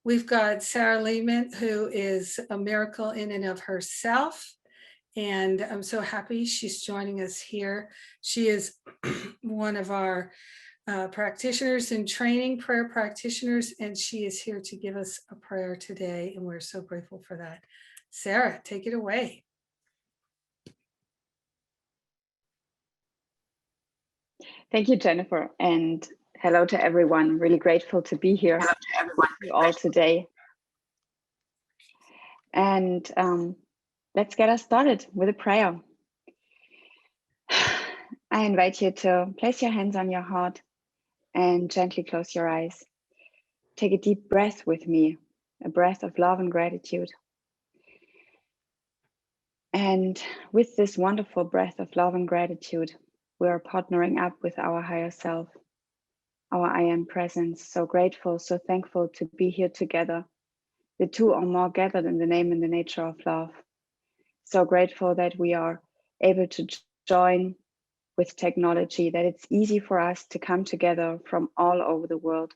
We've got Sarah Lehman, who is a miracle in and of herself. And I'm so happy she's joining us here. She is one of our practitioners in training, prayer practitioners, and she is here to give us a prayer today. And we're so grateful for that. Sarah, take it away. Thank you, Jennifer, and hello to everyone. Really grateful to be here with you all today. And let's get us started with a prayer. I invite you to place your hands on your heart and gently close your eyes. Take a deep breath with me, a breath of love and gratitude. And with this wonderful breath of love and gratitude, we are partnering up with our higher self, our I am presence. So grateful, so thankful to be here together. The two are more gathered in the name and the nature of love. So grateful that we are able to join with technology, that it's easy for us to come together from all over the world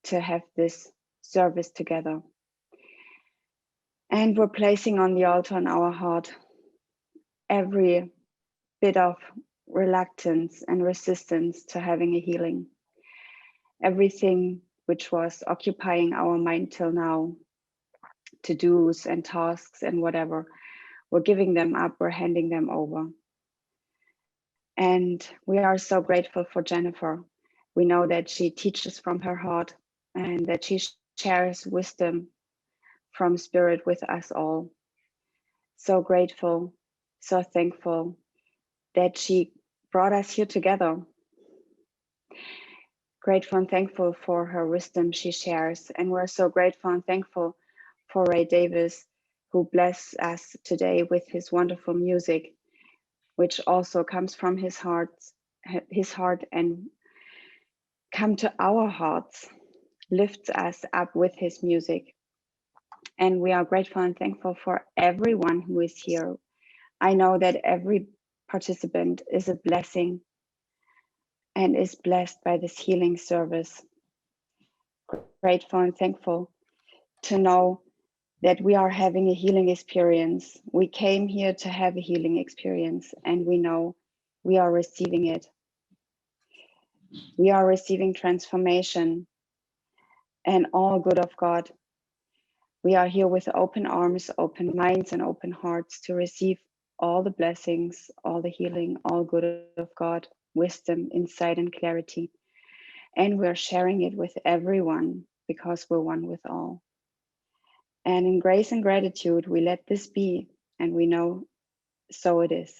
to have this service together. And we're placing on the altar in our heart every bit of reluctance and resistance to having a healing. Everything which was occupying our mind till now, to-dos and tasks and whatever, we're giving them up, we're handing them over. And we are so grateful for Jennifer. We know that she teaches from her heart and that she shares wisdom from spirit with us all. So grateful, so thankful that she brought us here together. Grateful and thankful for her wisdom she shares. And we're so grateful and thankful for Ray Davis, who blessed us today with his wonderful music, which also comes from his heart and come to our hearts, lifts us up with his music. And we are grateful and thankful for everyone who is here. I know that every participant is a blessing and is blessed by this healing service. Grateful and thankful to know that we are having a healing experience. We came here to have a healing experience, and we know we are receiving it. We are receiving transformation and all good of God. We are here with open arms, open minds, and open hearts to receive all the blessings, all the healing, all good of God, wisdom, insight, and clarity. And we're sharing it with everyone because we're one with all. And in grace and gratitude, we let this be, and we know so it is.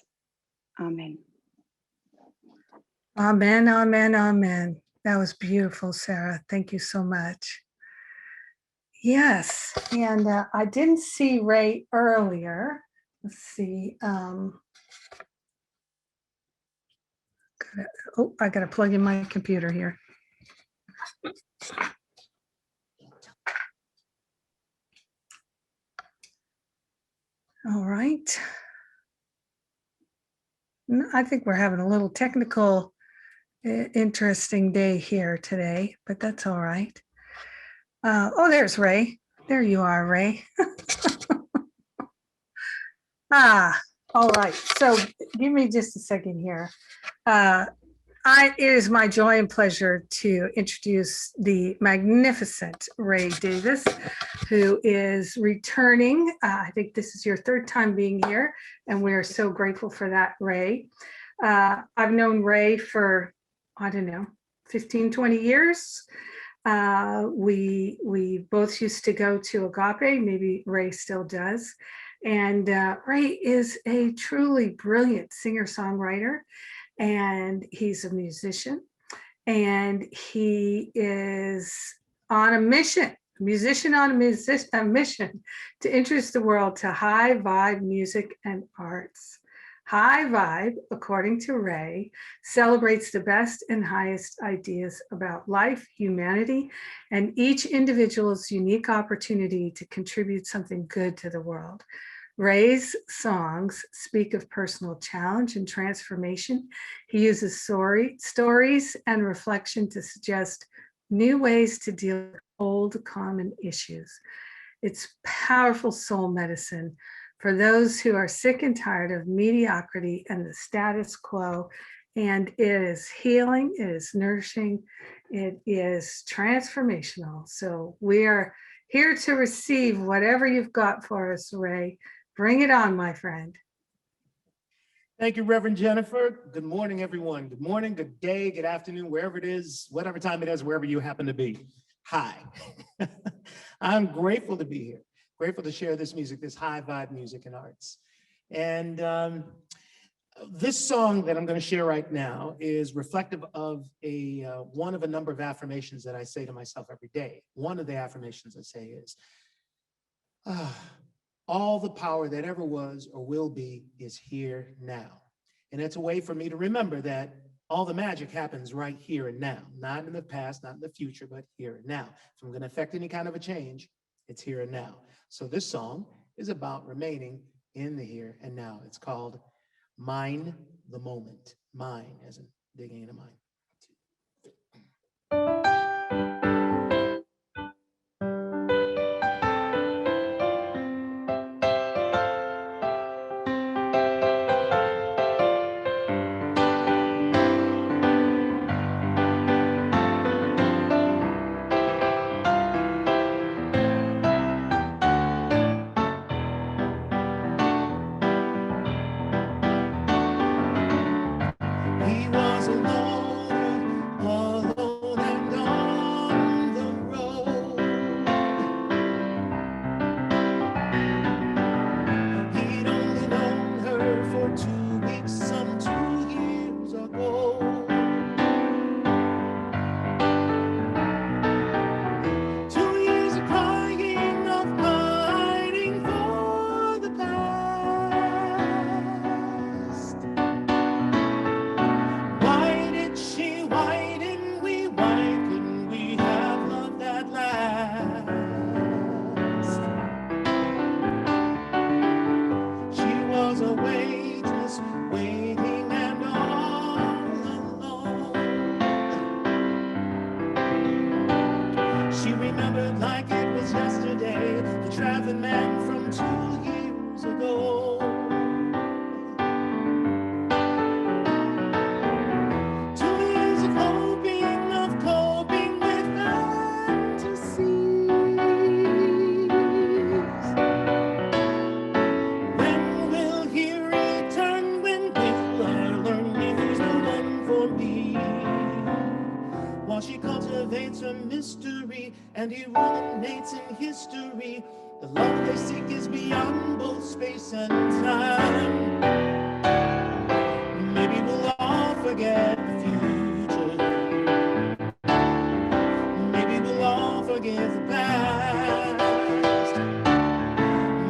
Amen. Amen, amen, amen. That was beautiful, Sarah. Thank you so much. Yes, and I didn't see Ray earlier. Let's see. I got to plug in my computer here. All right. I think we're having a little technical, interesting day here today, but that's all right. Oh, there's Ray. There you are, Ray. All right. So give me just a second here. It is my joy and pleasure to introduce the magnificent Ray Davis, who is returning. I think this is your third time being here, and we're so grateful for that, Ray. I've known Ray for, I don't know, 15, 20 years. We both used to go to Agape, maybe Ray still does. And Ray is a truly brilliant singer-songwriter, and he's a musician, and he is on a mission, a musician on a mission to introduce the world to high vibe music and arts. High vibe, according to Ray, celebrates the best and highest ideas about life, humanity, and each individual's unique opportunity to contribute something good to the world. Ray's songs speak of personal challenge and transformation. He uses stories and reflection to suggest new ways to deal with old common issues. It's powerful soul medicine for those who are sick and tired of mediocrity and the status quo. And it is healing, it is nourishing, it is transformational. So we are here to receive whatever you've got for us, Ray. Bring it on, my friend. Thank you, Reverend Jennifer. Good morning, everyone. Good morning, good day, good afternoon, wherever it is, whatever time it is, wherever you happen to be. Hi. I'm grateful to be here, grateful to share this music, this high vibe music and arts. And this song that I'm going to share right now is reflective of one of a number of affirmations that I say to myself every day. One of the affirmations I say is, all the power that ever was or will be is here now. And it's a way for me to remember that all the magic happens right here and now, not in the past, not in the future, but here and now. If I'm going to affect any kind of a change, it's here and now. So this song is about remaining in the here and now. It's called Mine the Moment. Mine, as in digging into mine. He was alone, alone and on the road. He'd only known her for 2 weeks, some 2 years ago. 2 years of crying, of hiding for the past. Why did she, why didn't we, why couldn't we have love that lasts? She was a waitress, waiting and all alone. She remembered like it was yesterday, the traveling man from 2 years ago. 2 years of hoping, of coping with fantasies. When will he return? When will I learn he's the one for me? While she cultivates her mystery and he ruminates in history, the love they seek is beyond both space and time. Maybe we'll all forget the future. Maybe we'll all forgive the past.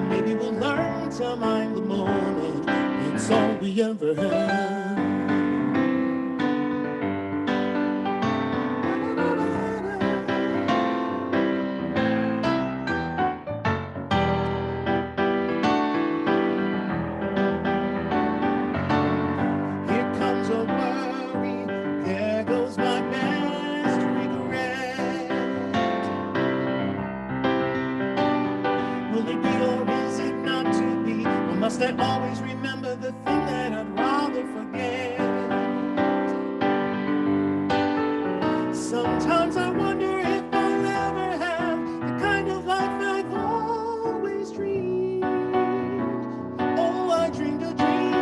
Maybe we'll learn to mind the moment. It's all we ever had. Here comes a worry, there goes my best regret. Will it be or is it not to be? Or must I always remember the thing that I'd rather forget? Sometimes I wonder if I'll ever have the kind of life I've always dreamed. Oh, I dreamed a dream.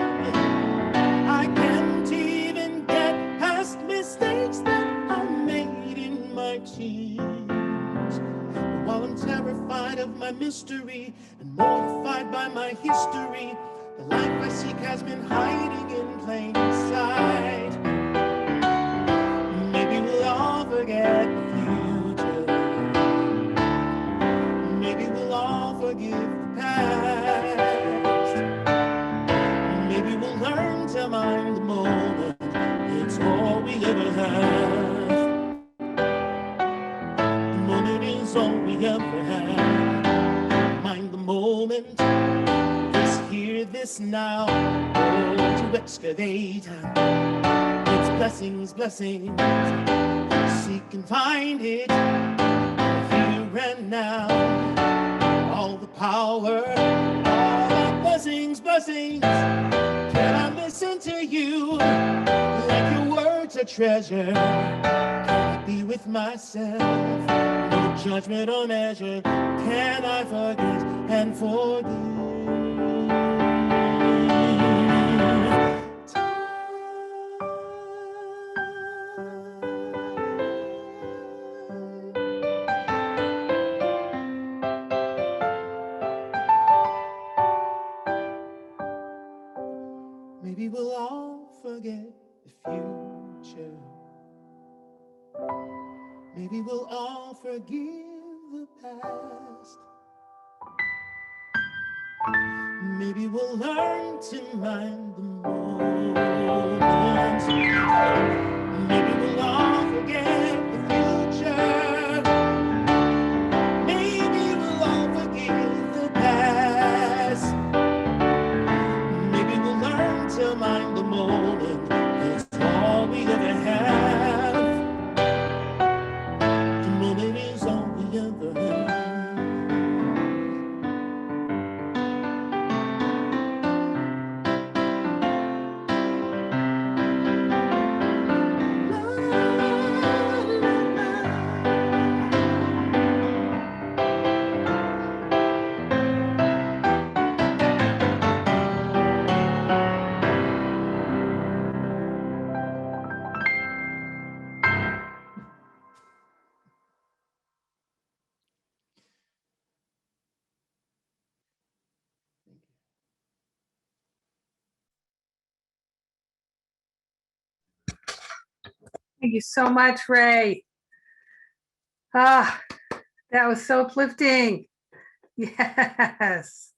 I can't even get past mistakes that I made in my teens. But while I'm terrified of my mystery and mortified by my history, the life I seek has been hiding in plain sight. Maybe we'll all forget the future. Maybe we'll all forgive the past. Maybe we'll learn to mind the moment. It's all we ever have. The moment is all we ever have. Mind the moment. This here, this now. Oh, to excavate. It's blessings, blessings. Seek and find it. and now. All the power, all the blessings. Can I listen to you like your words are treasure? Can I be with myself? No judgment or measure. Can I forget and forgive? Maybe we'll all forget the future. Maybe we'll all forgive the past. Maybe we'll learn to mind the moment. Maybe we'll all forget the future. Maybe we'll all forgive the past. Maybe we'll learn to mind the moment. It's all we ever have. The moment is all we ever have. Thank you so much, Ray. Ah, that was so uplifting. Yes.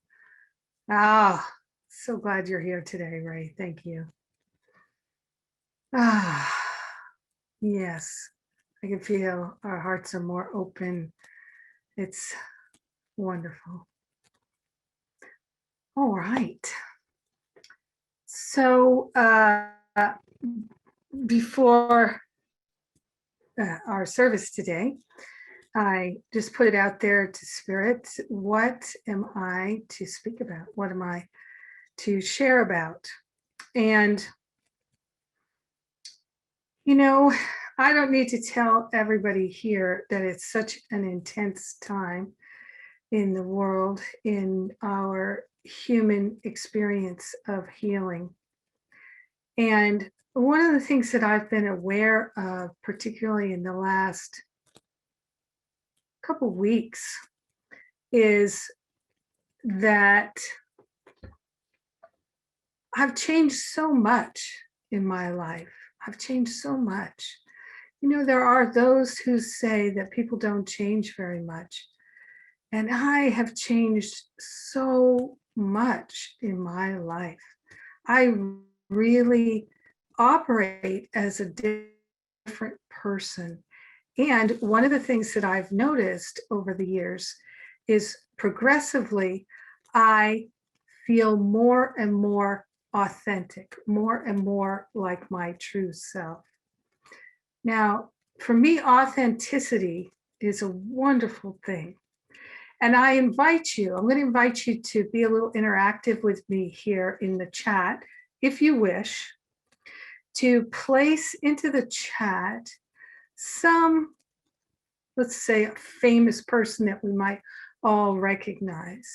Ah, so glad you're here today, Ray. Thank you. Ah, yes. I can feel our hearts are more open. It's wonderful. All right. So before our service today, I just put it out there to Spirit. What am I to speak about? What am I to share about? And, you know, I don't need to tell everybody here that it's such an intense time in the world, in our human experience of healing. And one of the things that I've been aware of, particularly in the last couple weeks, is that I've changed so much in my life. I've changed so much. You know, there are those who say that people don't change very much. And I have changed so much in my life. I really operate as a different person. And one of the things that I've noticed over the years is progressively, I feel more and more authentic, more and more like my true self. Now, for me, authenticity is a wonderful thing. And I invite you, I'm going to invite you to be a little interactive with me here in the chat, if you wish, to place into the chat some, let's say, a famous person that we might all recognize.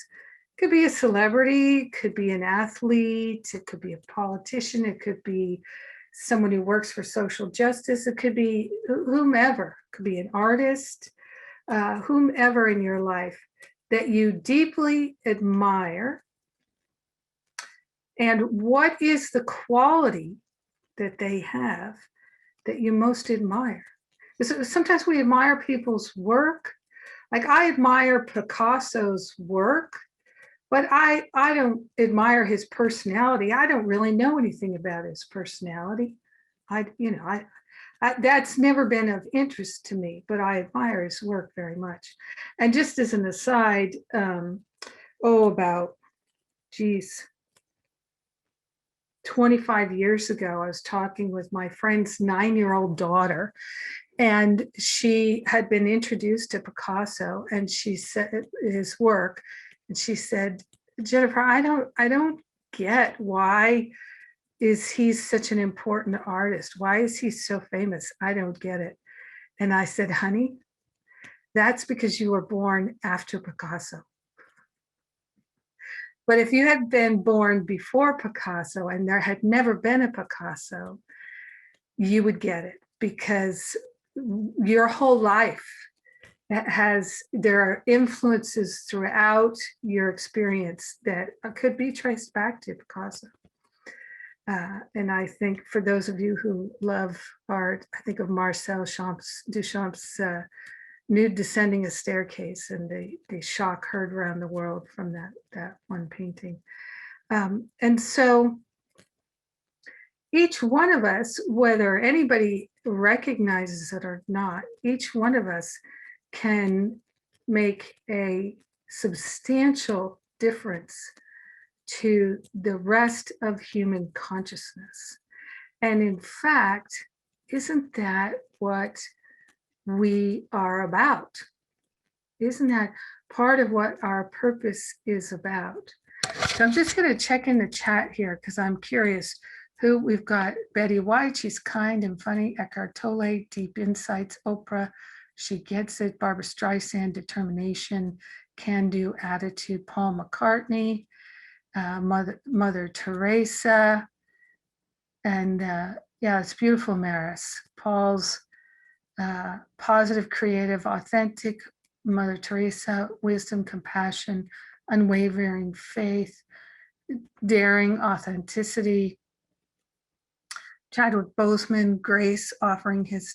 Could be a celebrity, could be an athlete, it could be a politician, it could be someone who works for social justice, it could be whomever, it could be an artist, whomever in your life that you deeply admire. And what is the quality that they have that you most admire? Because sometimes we admire people's work. Like I admire Picasso's work, but I don't admire his personality. I don't really know anything about his personality. That's never been of interest to me, but I admire his work very much. And just as an aside, about 25 years ago, I was talking with my friend's 9-year-old daughter, And she had been introduced to Picasso, and she said his work, and she said, Jennifer, I don't get why is he such an important artist? Why is he so famous? I don't get it. And I said, honey, that's because you were born after Picasso. But if you had been born before Picasso and there had never been a Picasso, you would get it, because your whole life there are influences throughout your experience that could be traced back to Picasso. And I think for those of you who love art, I think of Marcel Duchamp's Nude Descending a Staircase, and the shock heard around the world from that one painting. And so each one of us, whether anybody recognizes it or not, each one of us can make a substantial difference to the rest of human consciousness. And in fact, isn't that what we are about? Isn't that part of what our purpose is about? So I'm just going to check in the chat here because I'm curious who we've got. Betty White, she's kind and funny. Eckhart Tolle, deep insights. Oprah, she gets it. Barbara Streisand, determination, can-do attitude. Paul McCartney, Mother Teresa, and yeah, it's beautiful, Maris. Paul's positive, creative, authentic. Mother Teresa, wisdom, compassion, unwavering faith, daring, authenticity. Chadwick Boseman, grace, offering his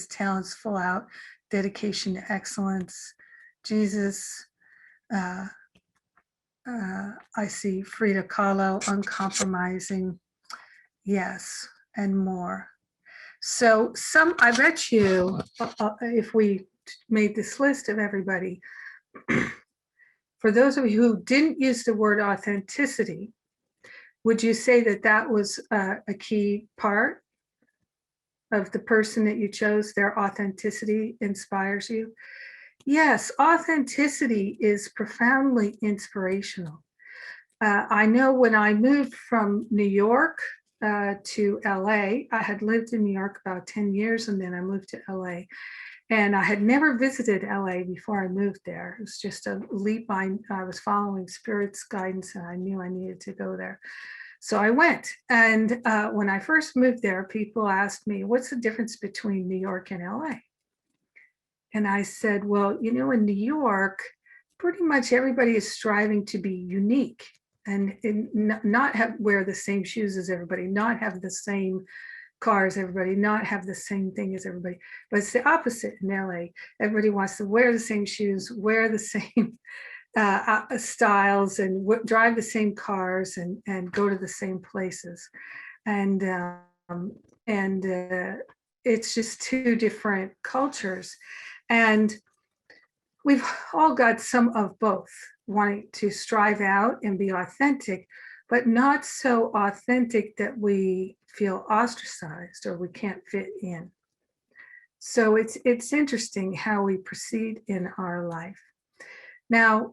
talents full out, dedication to excellence. Jesus, I see Frida Kahlo, uncompromising, yes, and more. So I bet you, if we made this list of everybody, for those of you who didn't use the word authenticity, would you say that was a key part of the person that you chose? Their authenticity inspires you? Yes, authenticity is profoundly inspirational. I know when I moved from New York to LA, I had lived in New York about 10 years, and then I moved to LA. And I had never visited LA before I moved there. It was just a leap. I was following Spirit's guidance, and I knew I needed to go there. So I went. And when I first moved there, people asked me, what's the difference between New York and LA? And I said, well, you know, in New York, pretty much everybody is striving to be unique and not wear the same shoes as everybody, not have the same cars, everybody, not have the same thing as everybody. But it's the opposite in LA. Everybody wants to wear the same shoes, wear the same styles, and drive the same cars, and go to the same places. And it's just two different cultures. And we've all got some of both, wanting to strive out and be authentic, but not so authentic that we feel ostracized or we can't fit in. So it's interesting how we proceed in our life. Now,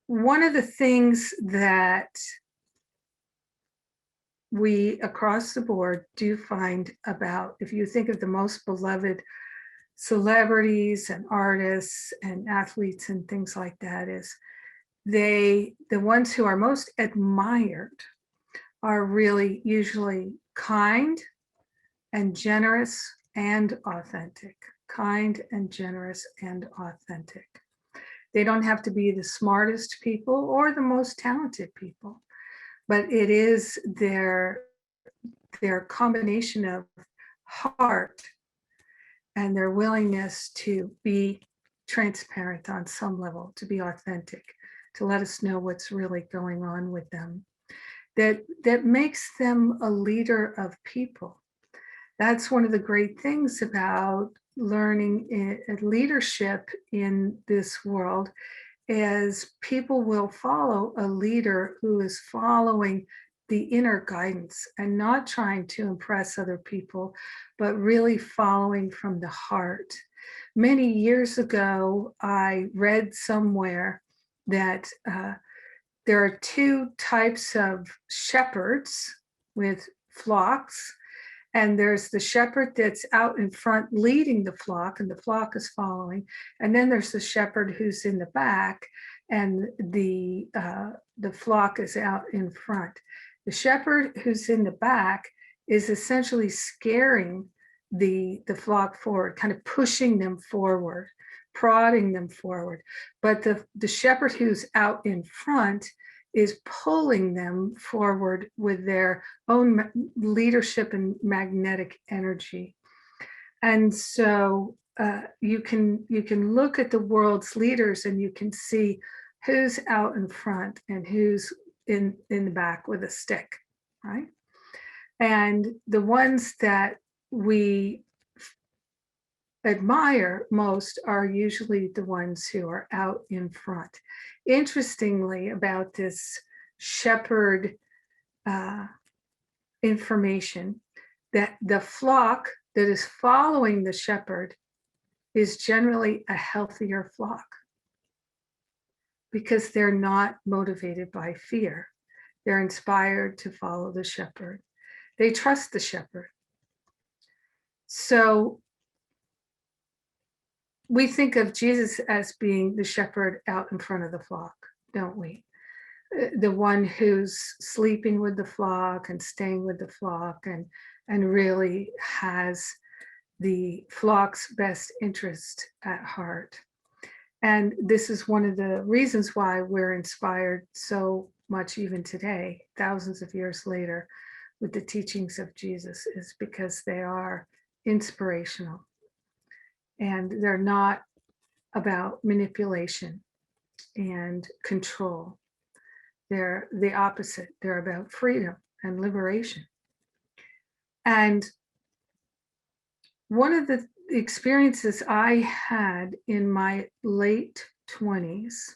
one of the things that we across the board do find about, if you think of the most beloved celebrities and artists and athletes and things like that, is the ones who are most admired are really usually kind and generous and authentic. Kind and generous and authentic. They don't have to be the smartest people or the most talented people, but it is their combination of heart and their willingness to be transparent on some level, to be authentic, to let us know what's really going on with them, that makes them a leader of people. That's one of the great things about learning leadership in this world, is people will follow a leader who is following the inner guidance and not trying to impress other people, but really following from the heart. Many years ago, I read somewhere that there are two types of shepherds with flocks. And there's the shepherd that's out in front leading the flock, and the flock is following. And then there's the shepherd who's in the back, and the flock is out in front. The shepherd who's in the back is essentially scaring the flock forward, kind of pushing them forward, prodding them forward. But the shepherd who's out in front is pulling them forward with their own leadership and magnetic energy. And so you can look at the world's leaders and you can see who's out in front and who's in the back with a stick, right? And the ones that we admire most are usually the ones who are out in front. Interestingly, about this shepherd information, that the flock that is following the shepherd is generally a healthier flock because they're not motivated by fear. They're inspired to follow the shepherd. They trust the shepherd. So we think of Jesus as being the shepherd out in front of the flock, don't we? The one who's sleeping with the flock and staying with the flock and really has the flock's best interest at heart. And this is one of the reasons why we're inspired so much even today, thousands of years later, with the teachings of Jesus, is because they are inspirational. And they're not about manipulation and control. They're the opposite. They're about freedom and liberation. And one of the experiences I had in my later 20s,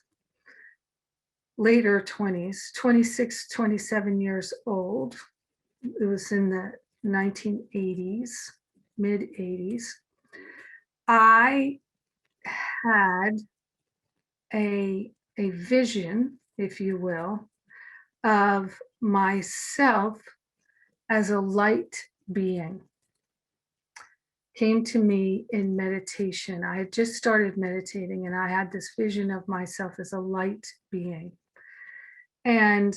26, 27 years old, it was in the 1980s, mid 80s, I had a vision, if you will, of myself as a light being. Came to me in meditation. I had just started meditating and I had this vision of myself as a light being. And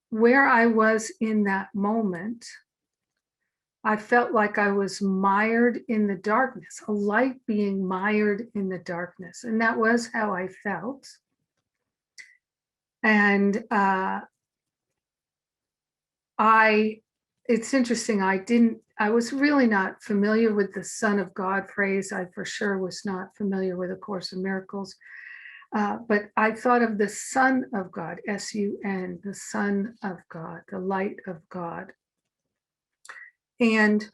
where I was in that moment, I felt like I was mired in the darkness, a light being mired in the darkness. And that was how I felt. And it's interesting, I was really not familiar with the Son of God phrase. I for sure was not familiar with A Course in Miracles. But I thought of the Son of God, S-U-N, the Son of God, the light of God. And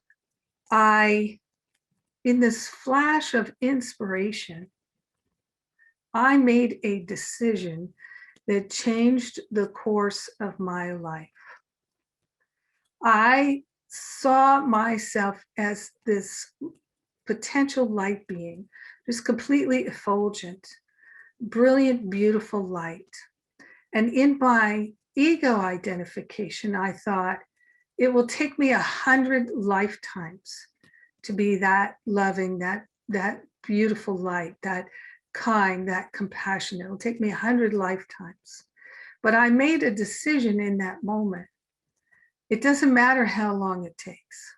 in this flash of inspiration, I made a decision that changed the course of my life. I saw myself as this potential light being, just completely effulgent, brilliant, beautiful light. And in my ego identification, I thought, it will take me 100 lifetimes to be that loving, that beautiful light, that kind, that compassionate. It will take me 100 lifetimes. But I made a decision in that moment. It doesn't matter how long it takes.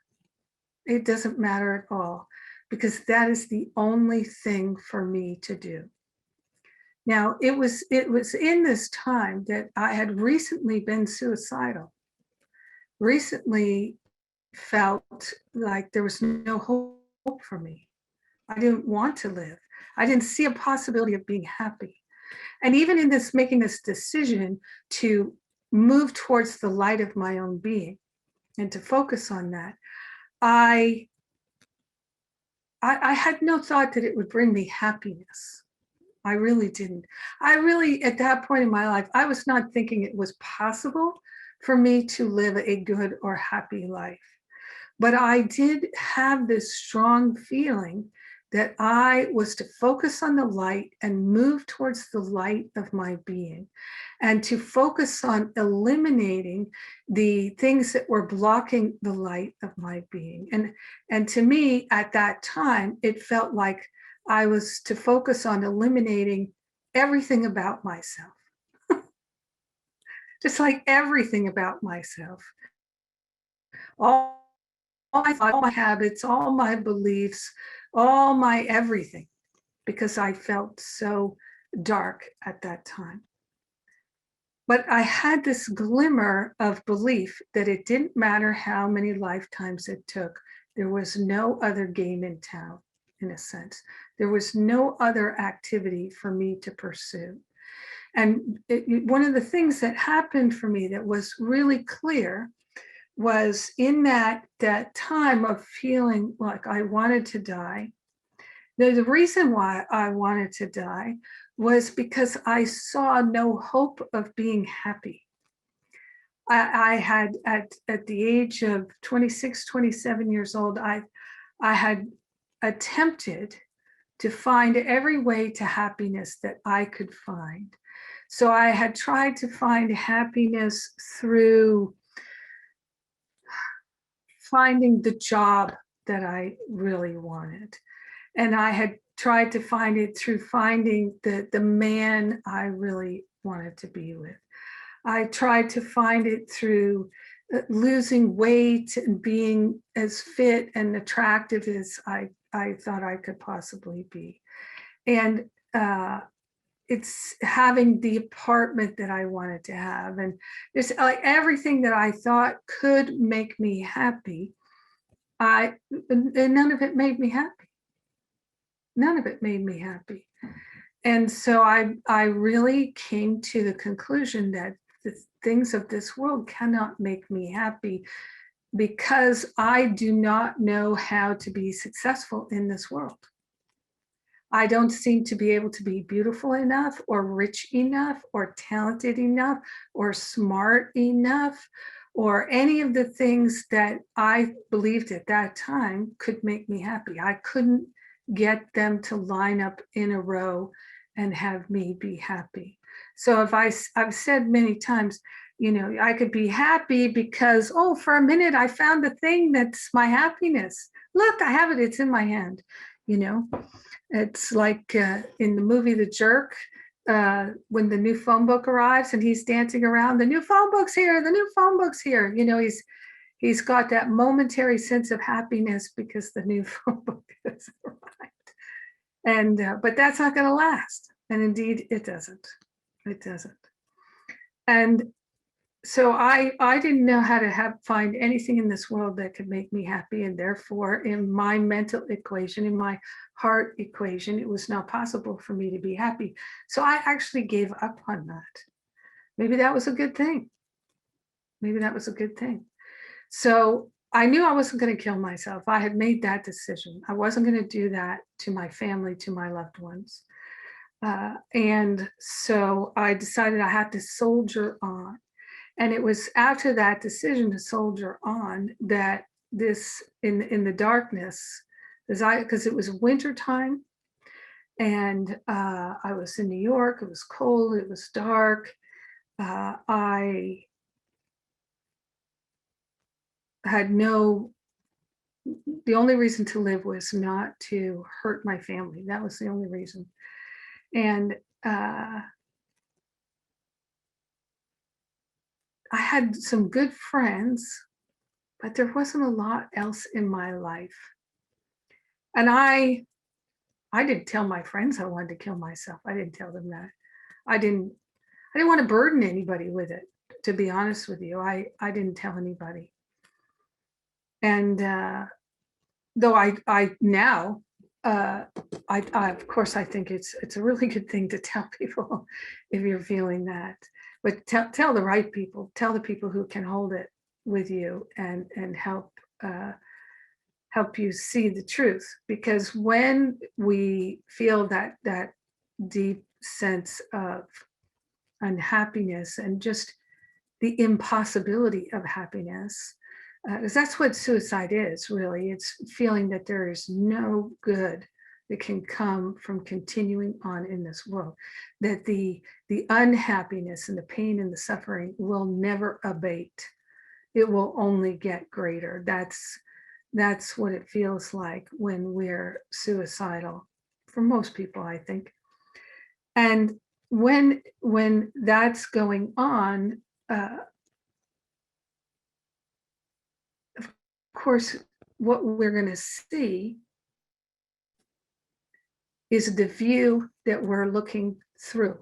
It doesn't matter at all, because that is the only thing for me to do. Now, it was in this time that I had recently been suicidal, recently felt like there was no hope for me. I didn't want to live. I didn't see a possibility of being happy. And even in this, making this decision to move towards the light of my own being and to focus on that, I had no thought that it would bring me happiness. I really didn't. At that point in my life, I was not thinking it was possible for me to live a good or happy life. But I did have this strong feeling that I was to focus on the light and move towards the light of my being, and to focus on eliminating the things that were blocking the light of my being. And to me, at that time, it felt like I was to focus on eliminating everything about myself, just like everything about myself. All my thoughts, all my habits, all my beliefs, all my everything, because I felt so dark at that time. But I had this glimmer of belief that it didn't matter how many lifetimes it took. There was no other game in town, in a sense. There was no other activity for me to pursue. And one of the things that happened for me that was really clear was in that time of feeling like I wanted to die. The reason why I wanted to die was because I saw no hope of being happy. I had at the age of 26, 27 years old, I had attempted to find every way to happiness that I could find. So I had tried to find happiness through finding the job that I really wanted. And I had tried to find it through finding the man I really wanted to be with. I tried to find it through losing weight and being as fit and attractive as I thought I could possibly be. And it's having the apartment that I wanted to have. And it's like everything that I thought could make me happy. And none of it made me happy. None of it made me happy. And so I really came to the conclusion that the things of this world cannot make me happy, because I do not know how to be successful in this world. I don't seem to be able to be beautiful enough or rich enough or talented enough or smart enough or any of the things that I believed at that time could make me happy. I couldn't get them to line up in a row and have me be happy. So I've said many times, I could be happy because, oh, for a minute, I found the thing that's my happiness. Look, I have it. It's in my hand, It's like in the movie The Jerk, when the new phone book arrives and he's dancing around, the new phone book's here, the new phone book's here. He's got that momentary sense of happiness because the new phone book has arrived. And but that's not going to last. And indeed, it doesn't. It doesn't. And so I didn't know how to find anything in this world that could make me happy. And therefore, in my mental equation, in my heart equation, it was not possible for me to be happy. So I actually gave up on that. Maybe that was a good thing. Maybe that was a good thing. So I knew I wasn't going to kill myself. I had made that decision. I wasn't going to do that to my family, to my loved ones. And so I decided I had to soldier on. And it was after that decision to soldier on that this, in the darkness, because it was winter time, and I was in New York. It was cold. It was dark. I had the only reason to live was not to hurt my family. That was the only reason. And I had some good friends, but there wasn't a lot else in my life. And I didn't tell my friends I wanted to kill myself. I didn't tell them that. I didn't want to burden anybody with it, to be honest with you. I didn't tell anybody. And though I now, of course, I think it's a really good thing to tell people if you're feeling that. But tell the right people. Tell the people who can hold it with you and help you see the truth. Because when we feel that deep sense of unhappiness and just the impossibility of happiness, because that's what suicide is, really. It's feeling that there is no good that can come from continuing on in this world, that the unhappiness and the pain and the suffering will never abate. It will only get greater. That's what it feels like when we're suicidal, for most people, I think. And when that's going on, of course, what we're going to see is the view that we're looking through.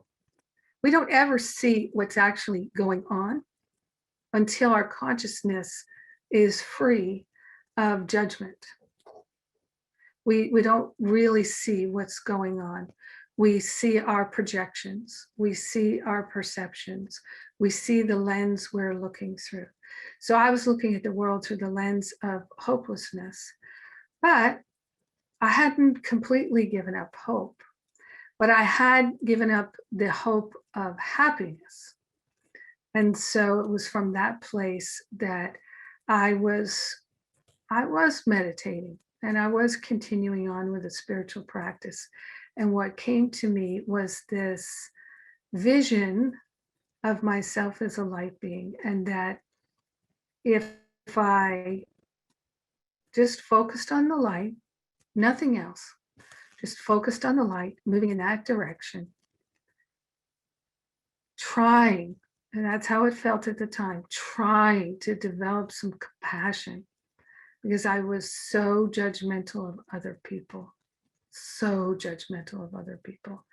We don't ever see what's actually going on until our consciousness is free of judgment. We don't really see what's going on. We see our projections. We see our perceptions. We see the lens we're looking through. So I was looking at the world through the lens of hopelessness, but I hadn't completely given up hope, but I had given up the hope of happiness. And so it was from that place that I was meditating, and I was continuing on with a spiritual practice. And what came to me was this vision of myself as a light being, and that if I just focused on the light, nothing else, just focused on the light, moving in that direction, trying, and that's how it felt at the time, trying to develop some compassion, because I was so judgmental of other people, so judgmental of other people.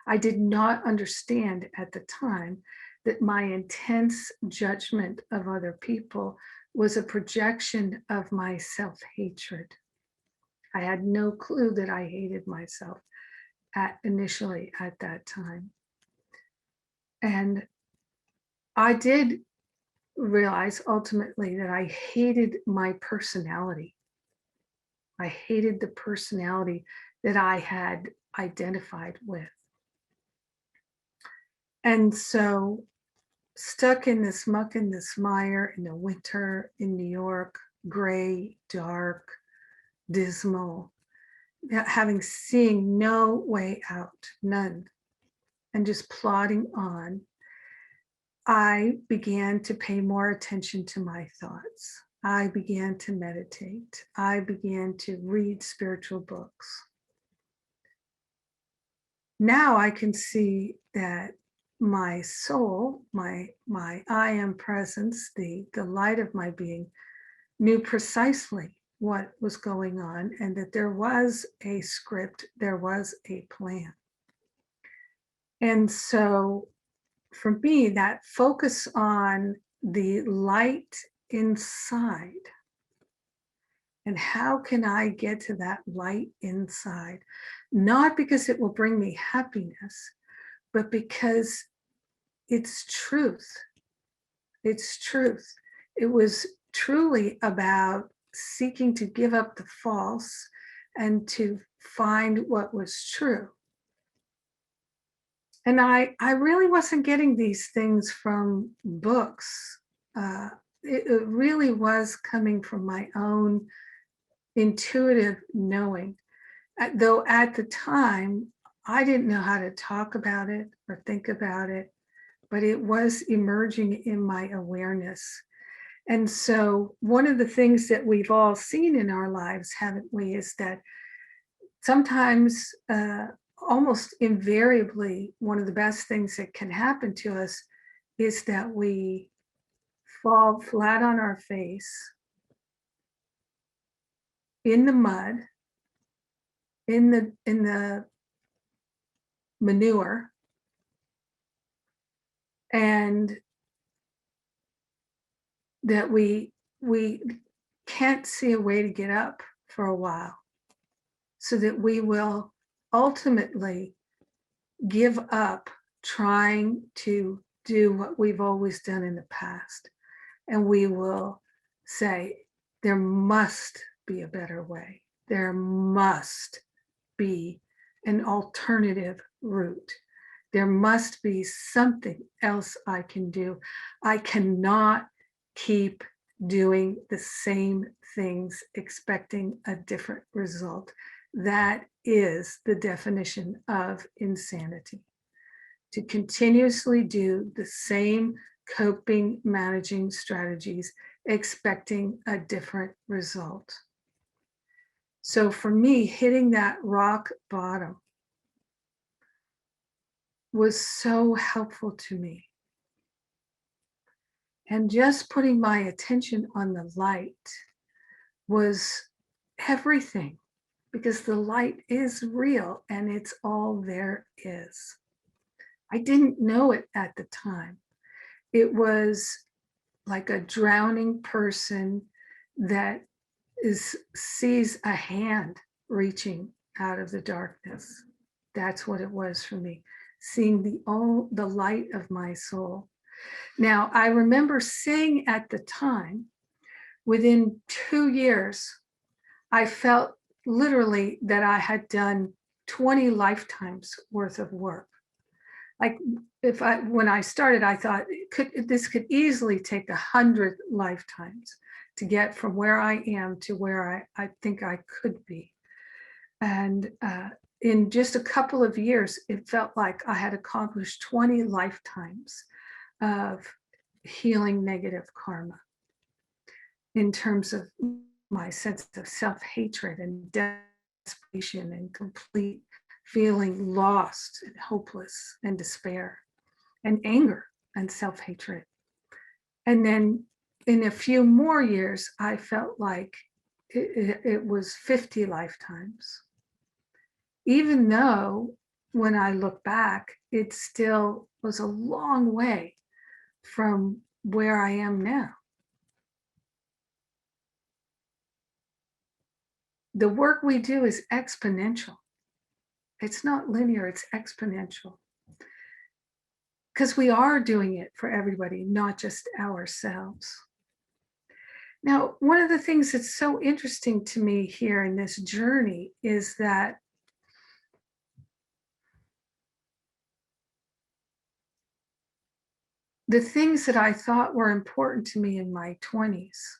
I did not understand at the time that my intense judgment of other people was a projection of my self-hatred. I had no clue that I hated myself initially at that time. And I did realize ultimately that I hated my personality. I hated the personality that I had identified with. And so, stuck in this muck and this mire in the winter in New York, gray, dark, dismal, seeing no way out, none, and just plodding on, I began to pay more attention to my thoughts. I began to meditate. I began to read spiritual books. Now I can see that my soul, my I am presence, the light of my being, knew precisely what was going on, and that there was a script, there was a plan. And so for me, that focus on the light inside, and how can I get to that light inside? Not because it will bring me happiness, but because it's truth. It's truth. It was truly about seeking to give up the false and to find what was true. And I really wasn't getting these things from books. It really was coming from my own intuitive knowing. Though at the time, I didn't know how to talk about it or think about it, but it was emerging in my awareness. And so one of the things that we've all seen in our lives, haven't we, is that sometimes, almost invariably, one of the best things that can happen to us is that we fall flat on our face in the mud, in the manure, and that we can't see a way to get up for a while, so that we will ultimately give up trying to do what we've always done in the past. And we will say, there must be a better way. There must be an alternative route. There must be something else I can do. I cannot keep doing the same things expecting a different result. That is the definition of insanity. To continuously do the same coping, managing strategies, expecting a different result. So for me, hitting that rock bottom was so helpful to me. And just putting my attention on the light was everything, because the light is real and it's all there is. I didn't know it at the time. It was like a drowning person that sees a hand reaching out of the darkness. That's what it was for me, seeing the light of my soul. Now, I remember saying at the time, within 2 years, I felt literally that I had done 20 lifetimes worth of work. Like when I started, I thought this could easily take 100 lifetimes to get from where I am to where I think I could be. And in just a couple of years, it felt like I had accomplished 20 lifetimes of healing negative karma in terms of my sense of self-hatred and desperation and complete feeling lost and hopeless and despair and anger and self-hatred. And then in a few more years, I felt like it was 50 lifetimes. Even though when I look back, it still was a long way from where I am now. The work we do is exponential. It's not linear, it's exponential. Because we are doing it for everybody, not just ourselves. Now, one of the things that's so interesting to me here in this journey is that the things that I thought were important to me in my 20s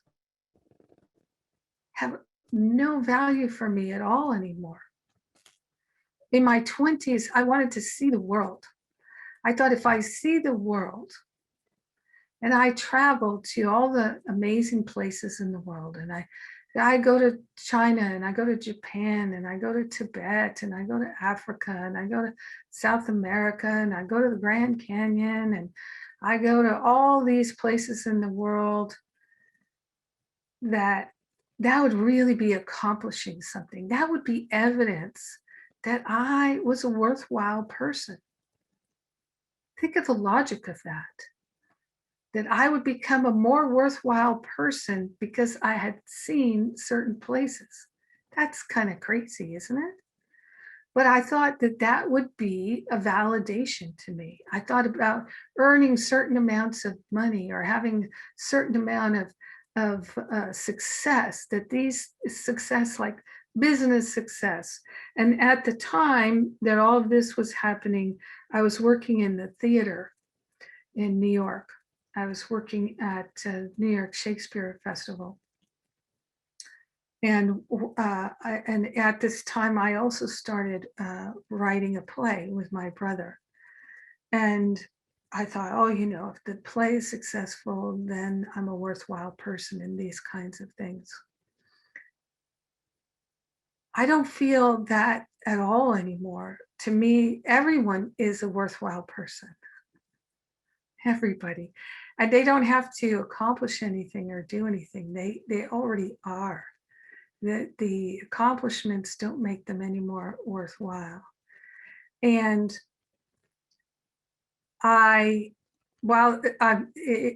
have no value for me at all anymore. In my 20s, I wanted to see the world. I thought if I see the world, and I travel to all the amazing places in the world, and I go to China, and I go to Japan, and I go to Tibet, and I go to Africa, and I go to South America, and I go to the Grand Canyon, and I go to all these places in the world, that would really be accomplishing something. That would be evidence that I was a worthwhile person. Think of the logic of that I would become a more worthwhile person because I had seen certain places. That's kind of crazy, isn't it? But I thought that would be a validation to me. I thought about earning certain amounts of money or having certain amount of success, that these success, like business success. And at the time that all of this was happening, I was working in the theater in New York. I was working at New York Shakespeare Festival. And at this time, I also started writing a play with my brother. And I thought, oh, if the play is successful, then I'm a worthwhile person in these kinds of things. I don't feel that at all anymore. To me, everyone is a worthwhile person. Everybody. And they don't have to accomplish anything or do anything. They already are. The accomplishments don't make them any more worthwhile. And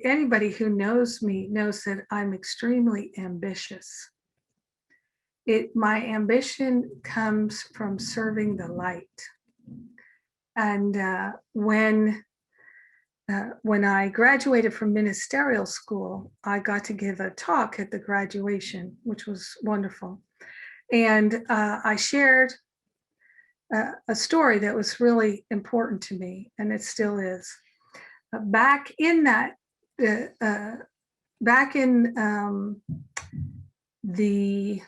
anybody who knows me knows that I'm extremely ambitious. My ambition comes from serving the light. And when I graduated from ministerial school, I got to give a talk at the graduation, which was wonderful. And I shared a story that was really important to me, and it still is. Back in that, back in the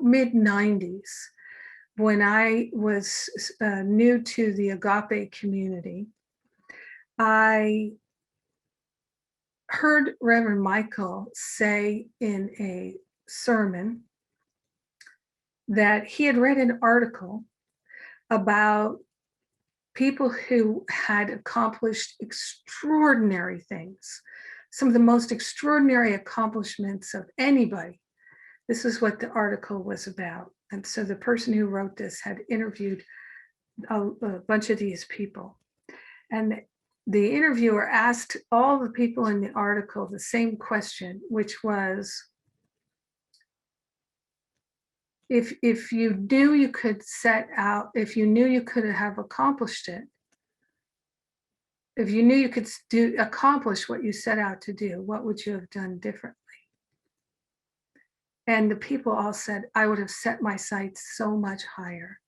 mid 90s, when I was new to the agape community, I heard Reverend Michael say in a sermon that he had read an article about people who had accomplished extraordinary things, some of the most extraordinary accomplishments of anybody. This is what the article was about. And so the person who wrote this had interviewed a bunch of these people. And the interviewer asked all the people in the article the same question, which was, if you knew you could set out, if you knew you could have accomplished it, if you knew you could accomplish what you set out to do, what would you have done differently? And the people all said, I would have set my sights so much higher.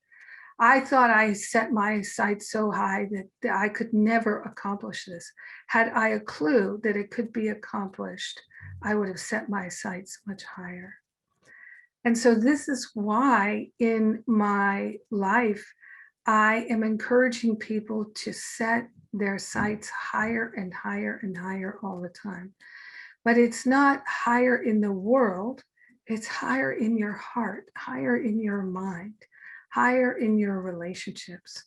I thought I set my sights so high that I could never accomplish this. Had I a clue that it could be accomplished, I would have set my sights much higher. And so this is why in my life, I am encouraging people to set their sights higher and higher and higher all the time. But it's not higher in the world, it's higher in your heart, higher in your mind, higher in your relationships.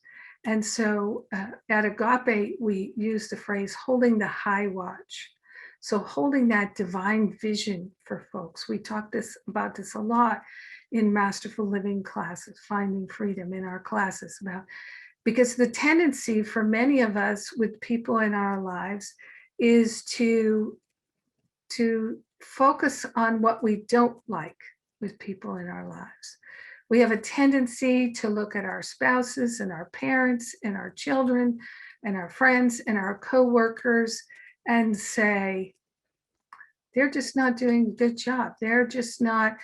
And so at Agape, we use the phrase holding the high watch. So holding that divine vision for folks. We talk about this a lot in Masterful Living classes, finding freedom in our classes, about because the tendency for many of us with people in our lives is to focus on what we don't like with people in our lives. We have a tendency to look at our spouses and our parents and our children and our friends and our coworkers and say, they're just not doing a good job. They're just not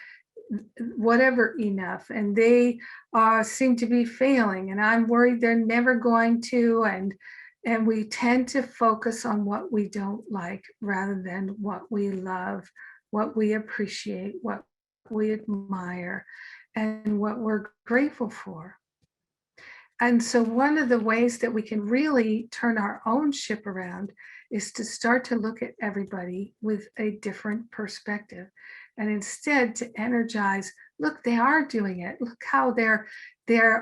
whatever enough. And they seem to be failing. And I'm worried they're never going to. And we tend to focus on what we don't like rather than what we love, what we appreciate, what we admire, and what we're grateful for. And so one of the ways that we can really turn our own ship around is to start to look at everybody with a different perspective. And instead to energize, look, they are doing it. Look how they're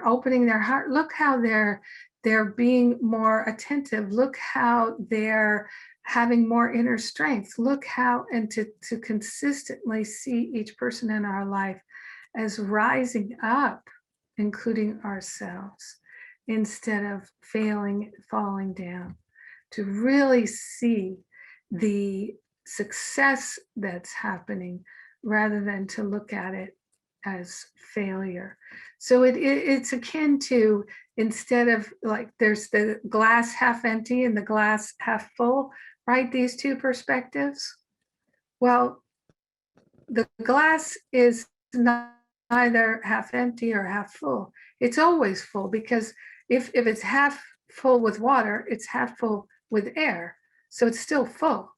opening their heart. Look how they're being more attentive. Look how they're having more inner strength. Look how, and to consistently see each person in our life as rising up, including ourselves, instead of falling down, to really see the success that's happening rather than to look at it as failure. So it's akin to, instead of like there's the glass half empty and the glass half full, right? These two perspectives. Well, the glass is neither half empty or half full. It's always full, because if it's half full with water, it's half full with air. So it's still full,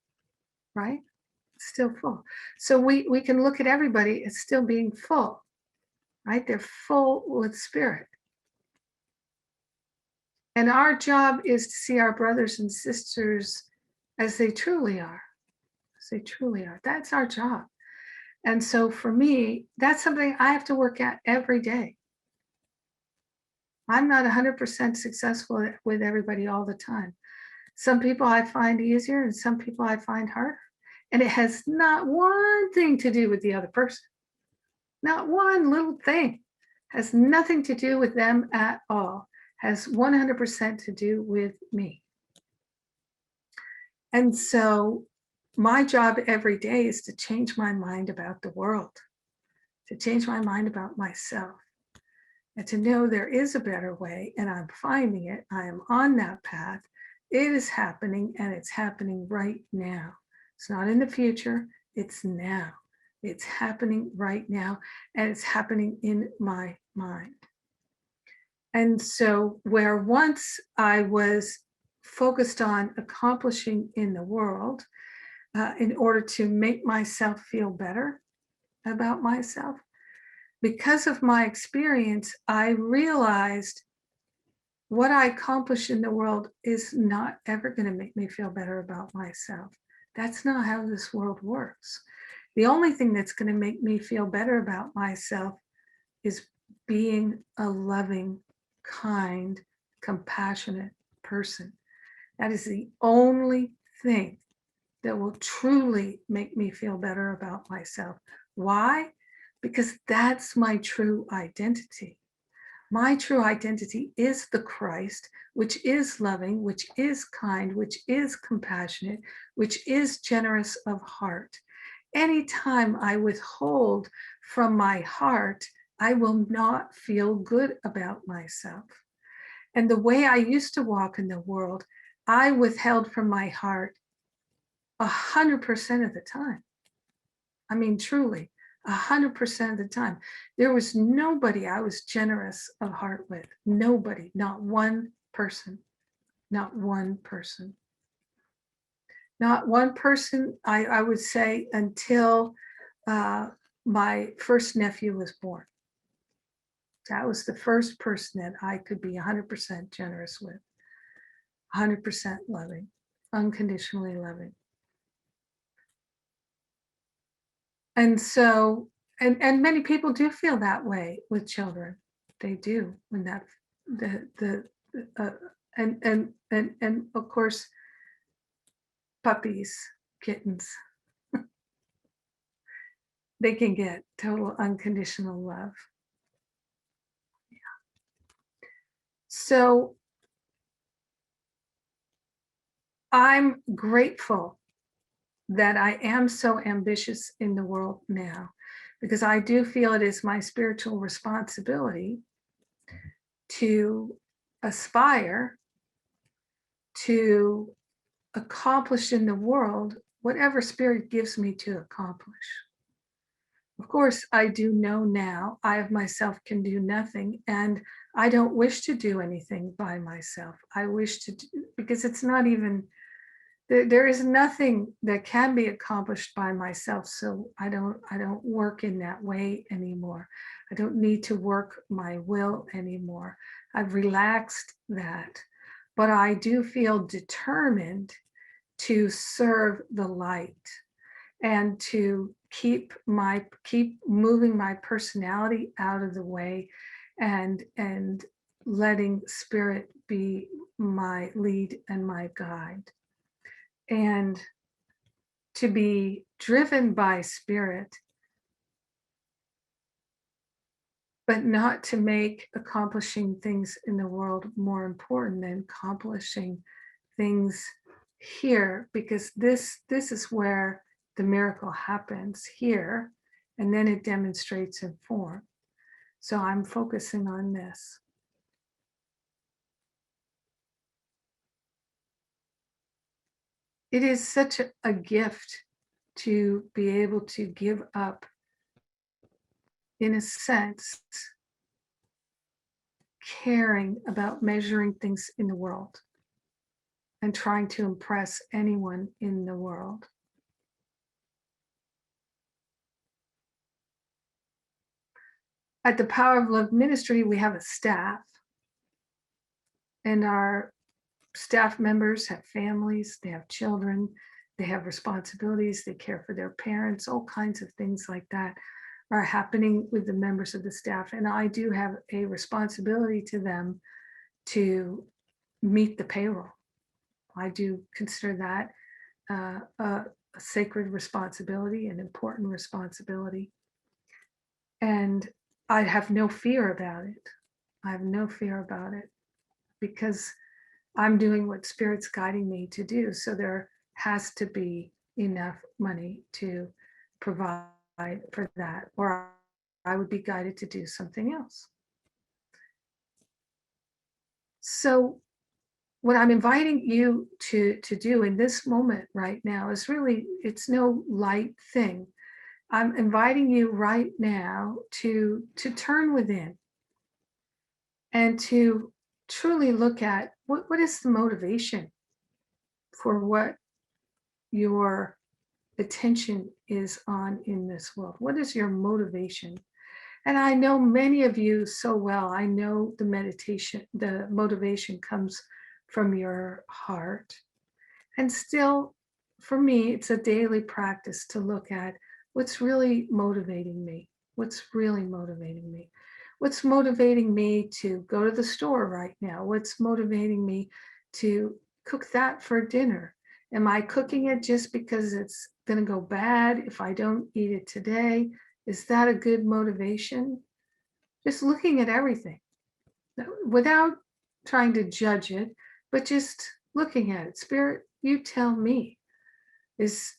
right? It's still full. So we can look at everybody as still being full, right? They're full with spirit. And our job is to see our brothers and sisters as they truly are, as they truly are. That's our job. And so for me, that's something I have to work at every day. I'm not 100% successful with everybody all the time. Some people I find easier and some people I find harder. And it has not one thing to do with the other person. Not one little thing. Has nothing to do with them at all. Has 100% to do with me. And so my job every day is to change my mind about the world, to change my mind about myself, and to know there is a better way, and I'm finding it. I am on that path. It is happening, and it's happening right now. It's not in the future, it's now. It's happening right now, and it's happening in my mind. And so where once I was focused on accomplishing in the world in order to make myself feel better about myself, because of my experience, I realized what I accomplish in the world is not ever going to make me feel better about myself. That's not how this world works. The only thing that's going to make me feel better about myself is being a loving, kind, compassionate person. That is the only thing that will truly make me feel better about myself. Why? Because that's my true identity. My true identity is the Christ, which is loving, which is kind, which is compassionate, which is generous of heart. Anytime I withhold from my heart, I will not feel good about myself. And the way I used to walk in the world, I withheld from my heart 100% of the time. I mean, truly, 100% of the time. There was nobody I was generous of heart with. Nobody, not one person, not one person. Not one person, I would say, until my first nephew was born. That was the first person that I could be 100% generous with, 100% loving, unconditionally loving. And so, and many people do feel that way with children. They do when that the uh, and of course puppies, kittens, they can get total unconditional love. So I'm grateful that I am so ambitious in the world now, because I do feel it is my spiritual responsibility to aspire to accomplish in the world whatever spirit gives me to accomplish. Of course, I do know now I of myself can do nothing, and I don't wish to do anything by myself. I wish to do, because it's not even there is nothing that can be accomplished by myself, so I don't work in that way anymore. I don't need to work my will anymore. I've relaxed that, but I do feel determined to serve the light and to keep moving my personality out of the way, and letting spirit be my lead and my guide, and to be driven by spirit, but not to make accomplishing things in the world more important than accomplishing things here, because this is where the miracle happens, here, and then it demonstrates in form. So I'm focusing on this. It is such a gift to be able to give up, in a sense, caring about measuring things in the world and trying to impress anyone in the world. At the Power of Love Ministry, we have a staff, and our staff members have families, they have children, they have responsibilities, they care for their parents, all kinds of things like that are happening with the members of the staff. And I do have a responsibility to them to meet the payroll. I do consider that a sacred responsibility, an important responsibility. And I have no fear about it. I have no fear about it, because I'm doing what Spirit's guiding me to do. So there has to be enough money to provide for that, or I would be guided to do something else. So what I'm inviting you to do in this moment right now is really, it's no light thing. I'm inviting you right now to turn within and to truly look at what is the motivation for what your attention is on in this world. What is your motivation? And I know many of you so well. I know the motivation comes from your heart. And still, for me, it's a daily practice to look at what's really motivating me. What's really motivating me? What's motivating me to go to the store right now? What's motivating me to cook that for dinner? Am I cooking it just because it's going to go bad if I don't eat it today? Is that a good motivation? Just looking at everything without trying to judge it, but just looking at it. Spirit, you tell me, is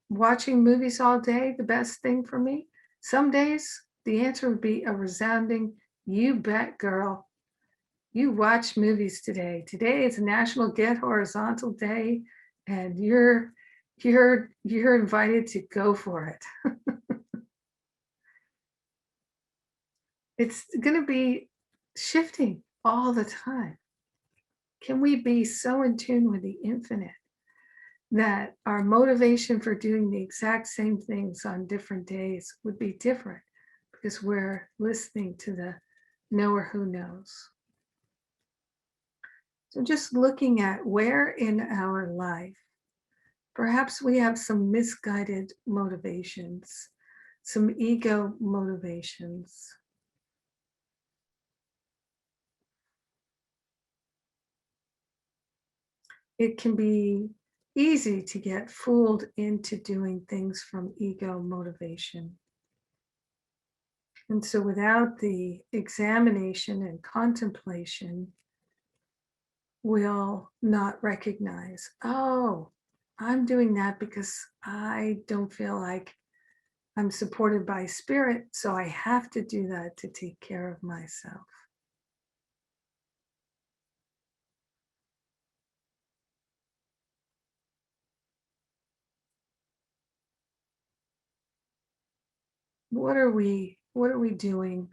watching movies all day the best thing for me? Some days the answer would be a resounding, you bet, girl. You watch movies today. Today is National Get Horizontal Day, and you're invited to go for it. It's going to be shifting all the time. Can we be so in tune with the infinite that our motivation for doing the exact same things on different days would be different because we're listening to the knower who knows? So just looking at where in our life, perhaps we have some misguided motivations, some ego motivations. It can be easy to get fooled into doing things from ego motivation. And so without the examination and contemplation, we'll not recognize, oh, I'm doing that because I don't feel like I'm supported by spirit, so I have to do that to take care of myself. What are we doing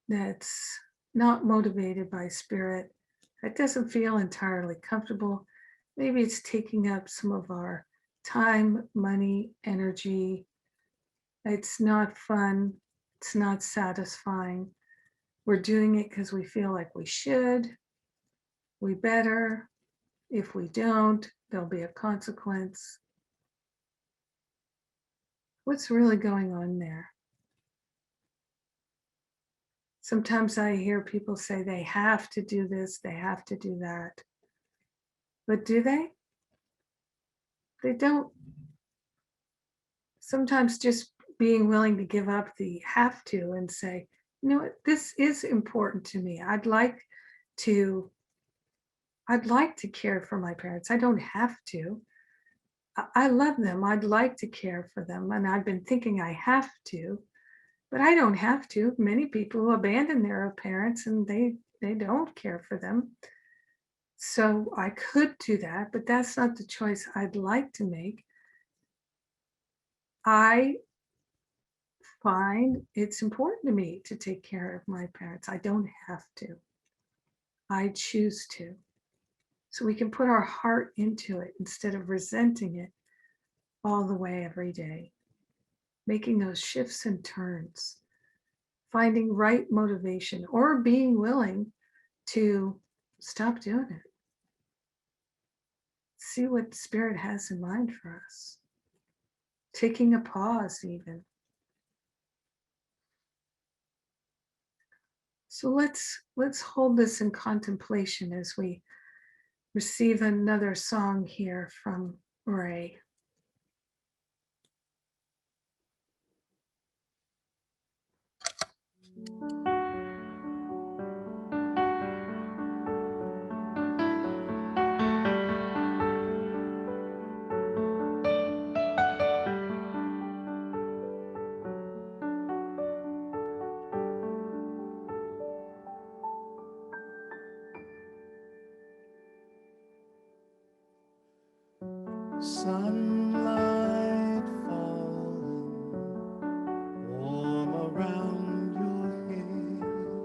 that's not motivated by spirit, that doesn't feel entirely comfortable? Maybe it's taking up some of our time, money, energy. It's not fun. It's not satisfying. We're doing it because we feel like we should, we better. If we don't, there'll be a consequence. What's really going on there? Sometimes I hear people say they have to do this, they have to do that. But do they? They don't. Sometimes just being willing to give up the have to and say, you know what, this is important to me. To I'd like to care for my parents. I don't have to. I love them. I'd like to care for them. And I've been thinking I have to, but I don't have to. Many people abandon their parents and they don't care for them. So I could do that, but that's not the choice I'd like to make. I find it's important to me to take care of my parents. I don't have to. I choose to. So we can put our heart into it instead of resenting it all the way every day, making those shifts and turns, finding right motivation, or being willing to stop doing it. See what spirit has in mind for us. Taking a pause, even. So let's hold this in contemplation as we receive another song here from Ray. Sunlight falling warm around your head.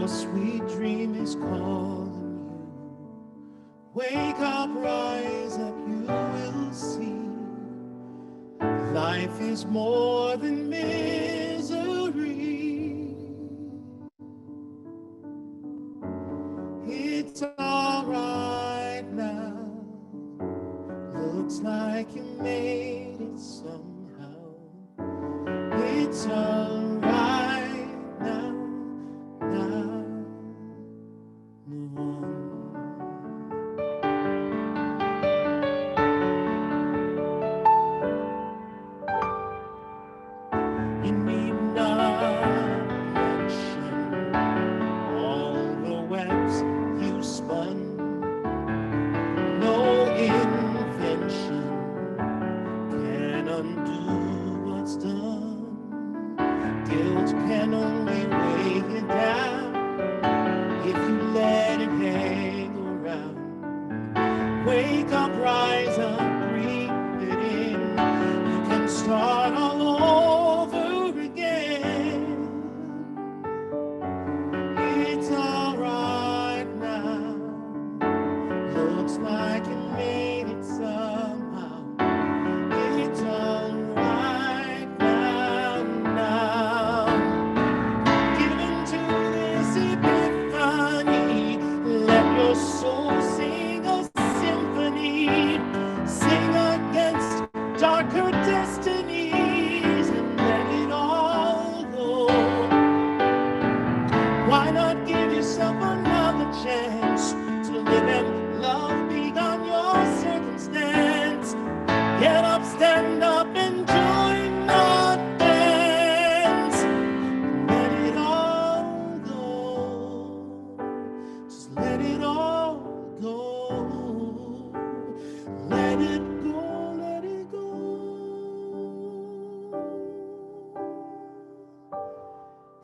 Your sweet dream is calling you. Wake up, rise up, you will see. Life is more than misery. It's all right now. Looks like you made it somehow. It's all right now. Now, move on. You need not mention all the webs you spun. No invention can undo what's done. Guilt can only weigh you down if you let it hang around. Wake up, rise up, breathe it in. You can start all over again. It's all right now. Looks like you made it somehow. It's all right now, now. Give into this epiphany. Let your soul sing a symphony. Sing against darker destinies and let it all go. Why not give yourself another chance to live and love beyond your circumstance? Get up, stand up, and join the dance. Let it all go. Just let it all go. Let it go, let it go.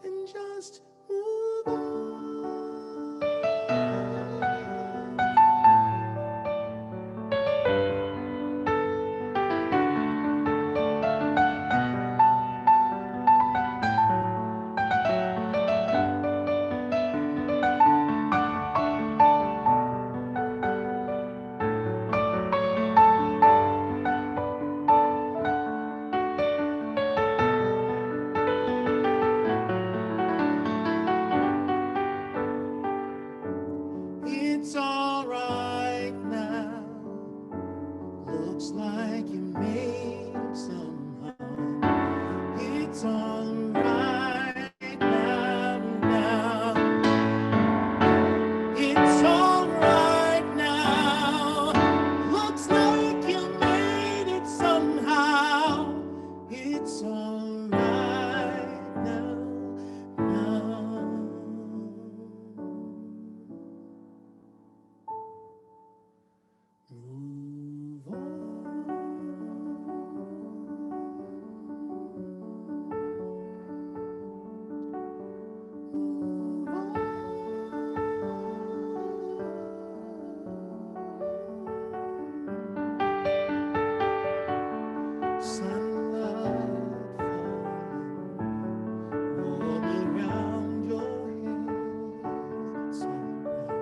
And just move on. It's all right now. Looks like you made it somehow. It's all right now, now. It's all right now. Looks like you made it somehow. It's all right now, now. Move on. Move on. Sunlight falling, warm around your head. It's all right.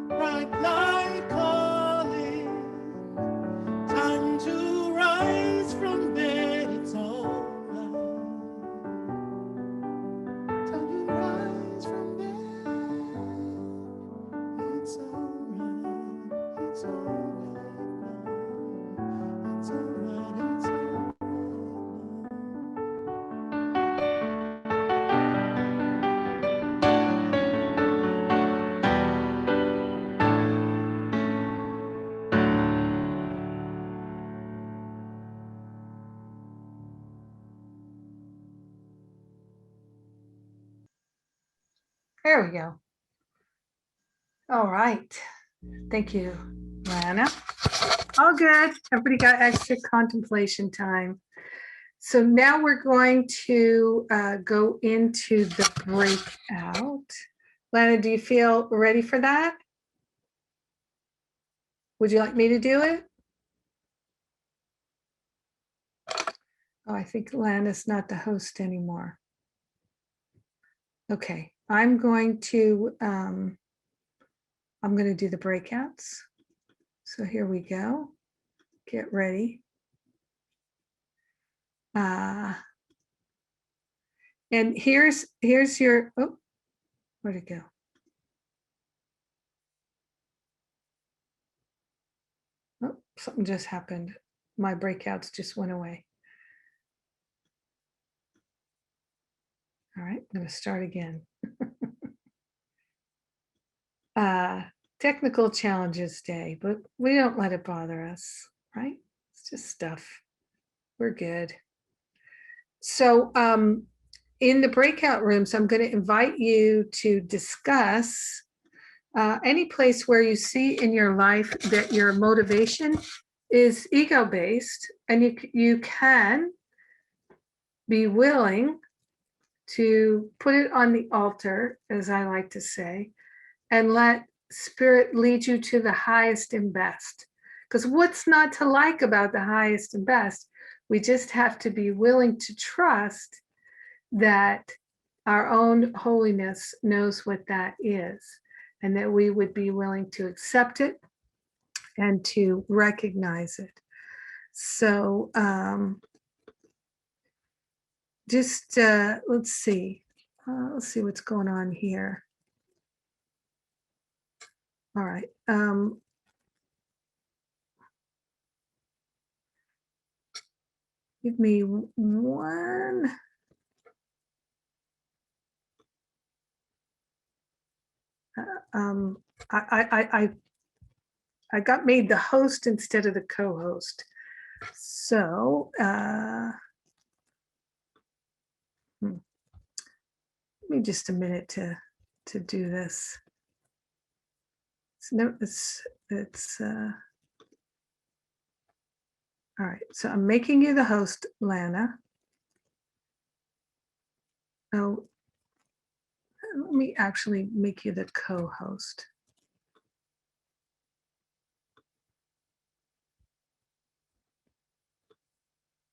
Bright light calling, time to rise from bed. It's all right. Time to rise from bed. It's all right. It's all right now. It's all right. It's all right now. There we go. All right. Thank you, Lana. All good. Everybody got extra contemplation time. So now we're going to go into the breakout. Lana, do you feel ready for that? Would you like me to do it? Oh, I think Lana's not the host anymore. Okay, I'm going to do the breakouts. So here we go. Get ready. And here's your, oh, where'd it go? Oh, something just happened. My breakouts just went away. All right, I'm going to start again. Technical challenges day, but we don't let it bother us, right? It's just stuff. We're good. So in the breakout rooms, I'm going to invite you to discuss any place where you see in your life that your motivation is ego-based, and you can be willing to put it on the altar, as I like to say, and let spirit lead you to the highest and best. Because what's not to like about the highest and best? We just have to be willing to trust that our own holiness knows what that is, and that we would be willing to accept it and to recognize it. So just let's see what's going on here. All right. Give me one. I got made the host instead of the co-host. So give me just a minute to do this. It's all right. So I'm making you the host, Lana. Oh, let me actually make you the co-host.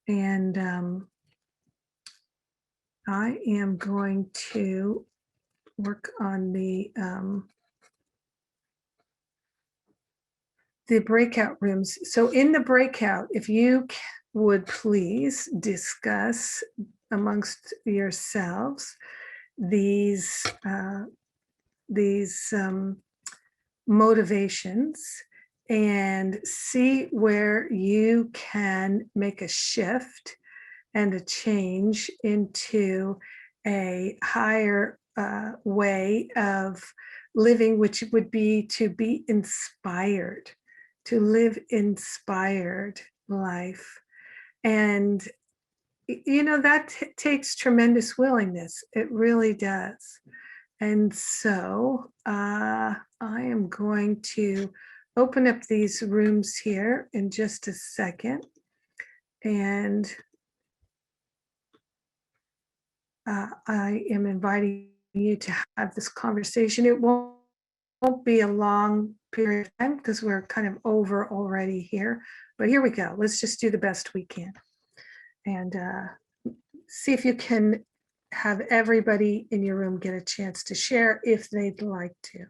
And I am going to work on the breakout rooms. So in the breakout, if you would please discuss amongst yourselves these motivations, and see where you can make a shift and a change into a higher way of living, which would be to be inspired, to live inspired life. And that takes tremendous willingness. It really does. And so I am going to open up these rooms here in just a second. And I am inviting you to have this conversation. It won't be a long period of time because we're kind of over already here. But here we go. Let's just do the best we can. And see if you can have everybody in your room get a chance to share if they'd like to.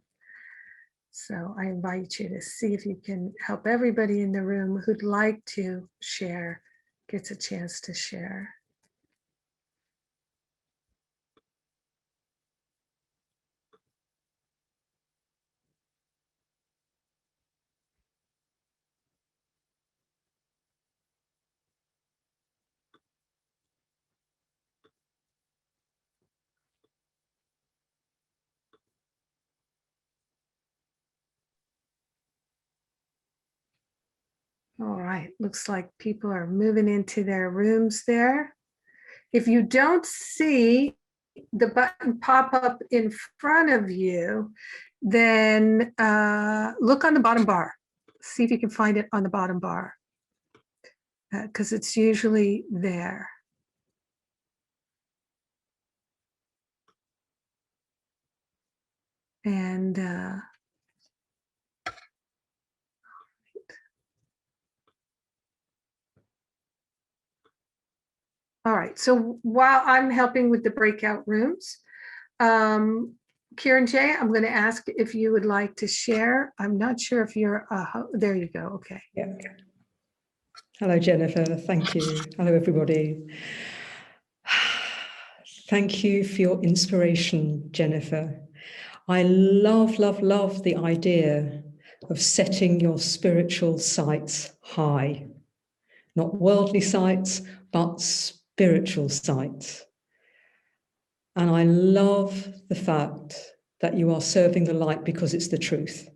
So I invite you to see if you can help everybody in the room who'd like to share gets a chance to share. All right, looks like people are moving into their rooms there. If you don't see the button pop up in front of you, then look on the bottom bar. See if you can find it on the bottom bar, because it's usually there. And All right. So while I'm helping with the breakout rooms, Kieran J, I'm going to ask if you would like to share. I'm not sure if you're, there you go. Okay. Yeah. Hello, Jennifer. Thank you. Hello, everybody. Thank you for your inspiration, Jennifer. I love, love, love the idea of setting your spiritual sights high. Not worldly sights, but spiritual sights. And I love the fact that you are serving the light because it's the truth,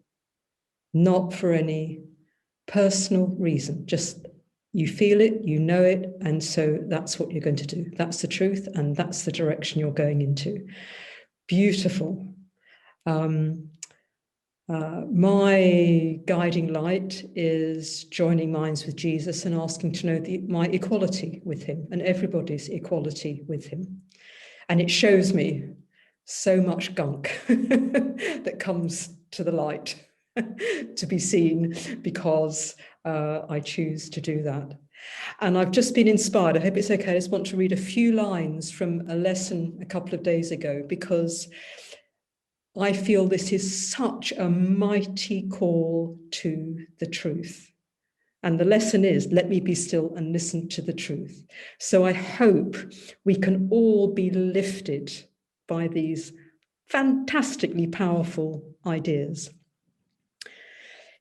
not for any personal reason, just you feel it, you know it, and so that's what you're going to do. That's the truth, and that's the direction you're going into. Beautiful. My guiding light is joining minds with Jesus and asking to know my equality with him and everybody's equality with him. And it shows me so much gunk that comes to the light to be seen because I choose to do that. And I've just been inspired. I hope it's okay. I just want to read a few lines from a lesson a couple of days ago because I feel this is such a mighty call to the truth. And the lesson is, let me be still and listen to the truth. So I hope we can all be lifted by these fantastically powerful ideas.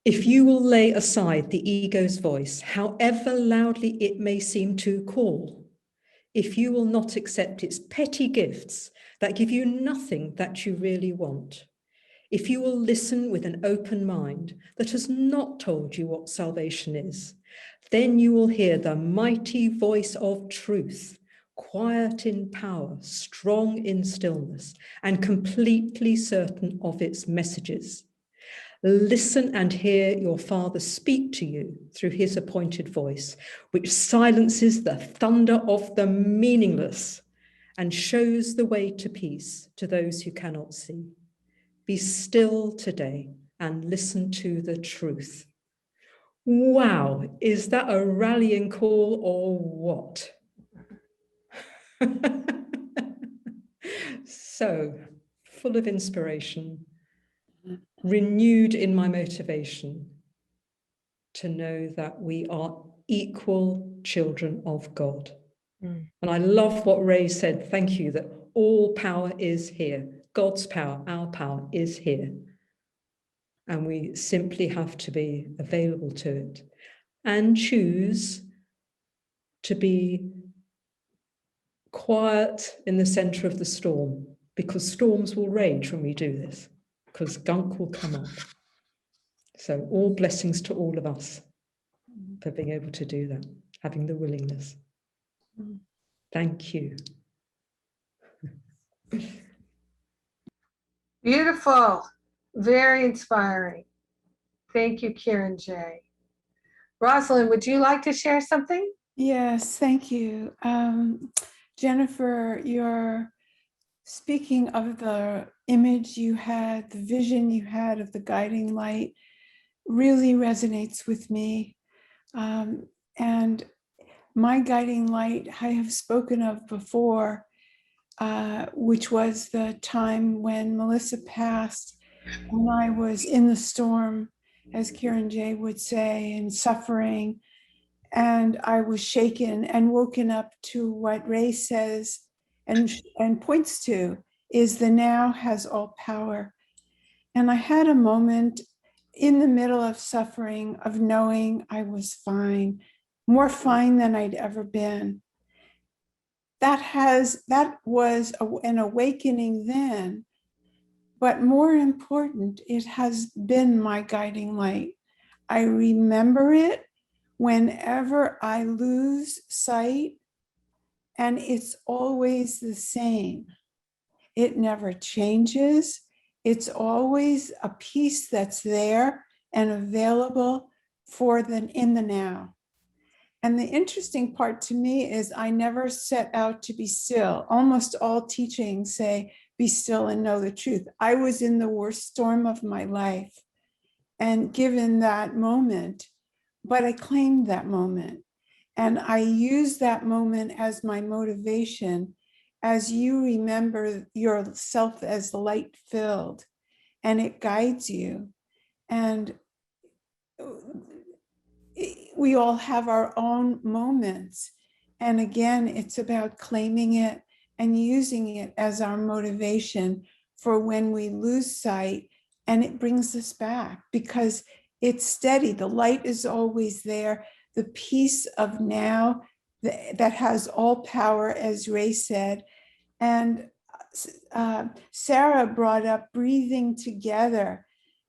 If you will lay aside the ego's voice, however loudly it may seem to call, if you will not accept its petty gifts that give you nothing that you really want, if you will listen with an open mind that has not told you what salvation is, then you will hear the mighty voice of truth, quiet in power, strong in stillness, and completely certain of its messages. Listen and hear your Father speak to you through his appointed voice, which silences the thunder of the meaningless and shows the way to peace to those who cannot see. Be still today and listen to the truth. Wow, is that a rallying call or what? So, full of inspiration, renewed in my motivation to know that we are equal children of God. And I love what Ray said. Thank you, that all power is here. God's power, our power is here. And we simply have to be available to it and choose to be quiet in the center of the storm, because storms will rage when we do this, because gunk will come up. So all blessings to all of us for being able to do that, having the willingness. Thank you. Beautiful. Very inspiring. Thank you, Kieran J. Rosalind, would you like to share something? Yes, thank you. Jennifer, you're speaking of the image you had, the vision you had of the guiding light really resonates with me. And my guiding light I have spoken of before, which was the time when Melissa passed, when I was in the storm, as Kieran J would say, and suffering. And I was shaken and woken up to what Ray says and points to is the now has all power. And I had a moment in the middle of suffering of knowing I was fine, more fine than I'd ever been. That was an awakening then, but more important, it has been my guiding light. I remember it whenever I lose sight, and it's always the same. It never changes. It's always a piece that's there and available for in the now. And the interesting part to me is I never set out to be still. Almost all teachings say, be still and know the truth. I was in the worst storm of my life and given that moment, but I claimed that moment. And I use that moment as my motivation as you remember yourself as light filled, and it guides you. And we all have our own moments. And again, it's about claiming it and using it as our motivation for when we lose sight, and it brings us back because it's steady. The light is always there. The peace of now that has all power, as Ray said. And Sarah brought up breathing together.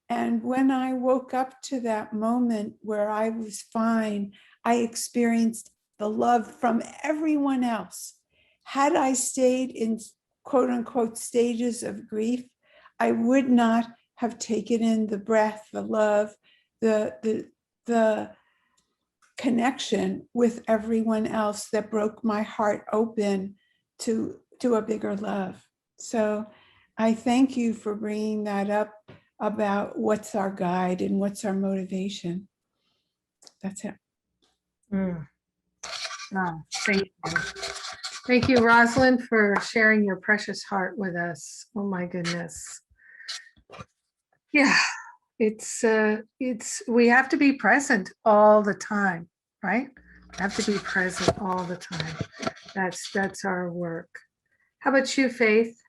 And when I woke up to that moment where I was fine, I experienced the love from everyone else. Had I stayed in quote unquote stages of grief, I would not have taken in the breath, the love, the connection with everyone else that broke my heart open to a bigger love. So I thank you for bringing that up about what's our guide and what's our motivation. That's it. Mm. Oh, thank you. Thank you, Rosalind, for sharing your precious heart with us. Oh my goodness. Yeah, it's we have to be present all the time, right? We have to be present all the time. That's our work. How about you, Faith?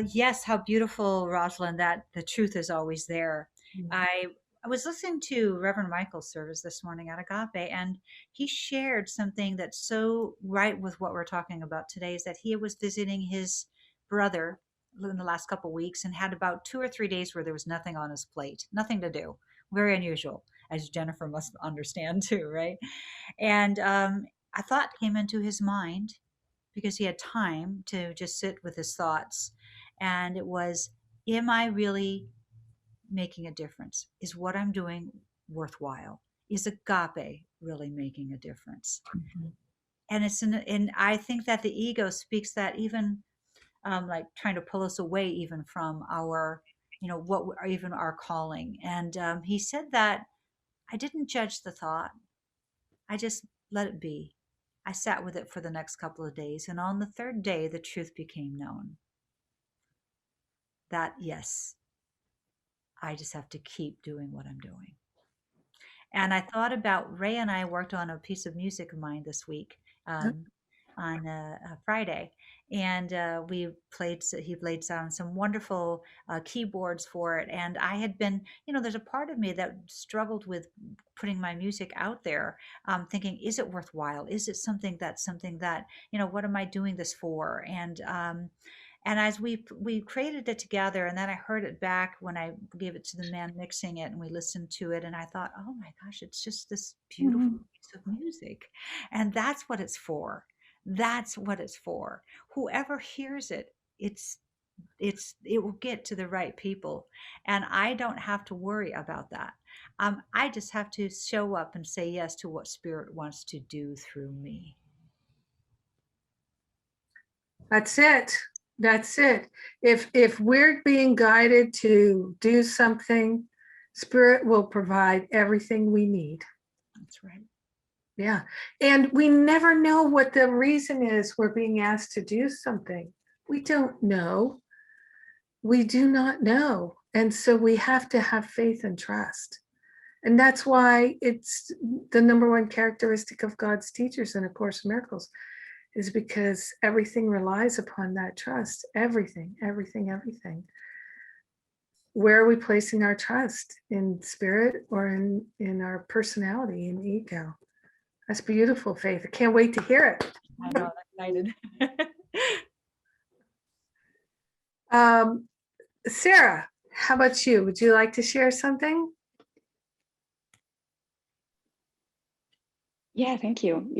Yes, how beautiful, Rosalind, that the truth is always there. Mhm. I was listening to Reverend Michael's service this morning at Agape, and he shared something that's so right with what we're talking about today, is that he was visiting his brother in the last couple of weeks and had about 2 or 3 days where there was nothing on his plate, nothing to do. Very unusual, as Jennifer must understand too, right? And a thought came into his mind because he had time to just sit with his thoughts. And it was, am I really making a difference? Is what I'm doing worthwhile? Is agape really making a difference? Mhm. And I think that the ego speaks that, even like trying to pull us away even from our, even our calling. And he said that I didn't judge the thought. I just let it be. I sat with it for the next couple of days. And on the third day, the truth became known that, yes, I just have to keep doing what I'm doing. And I thought about Ray and I worked on a piece of music of mine this week on a Friday. And he played some wonderful keyboards for it. And I had been, there's a part of me that struggled with putting my music out there, thinking, is it worthwhile? Is it something that, what am I doing this for? And as we created it together, and then I heard it back when I gave it to the man mixing it, and we listened to it, and I thought, oh my gosh, it's just this beautiful piece of music. And that's what it's for. That's what it's for. Whoever hears it, it will get to the right people. And I don't have to worry about that. I just have to show up and say yes to what Spirit wants to do through me. That's it. That's it. If we're being guided to do something, Spirit will provide everything we need. That's right. Yeah. And we never know what the reason is we're being asked to do something. We don't know. We do not know. And so we have to have faith and trust. And that's why it's the number one characteristic of God's teachers in A Course in Miracles, is because everything relies upon that trust. Everything, everything, everything. Where are we placing our trust? In Spirit or in our personality and ego? That's beautiful, Faith. I can't wait to hear it. I know, I'm excited. Sarah, how about you? Would you like to share something? Yeah, thank you.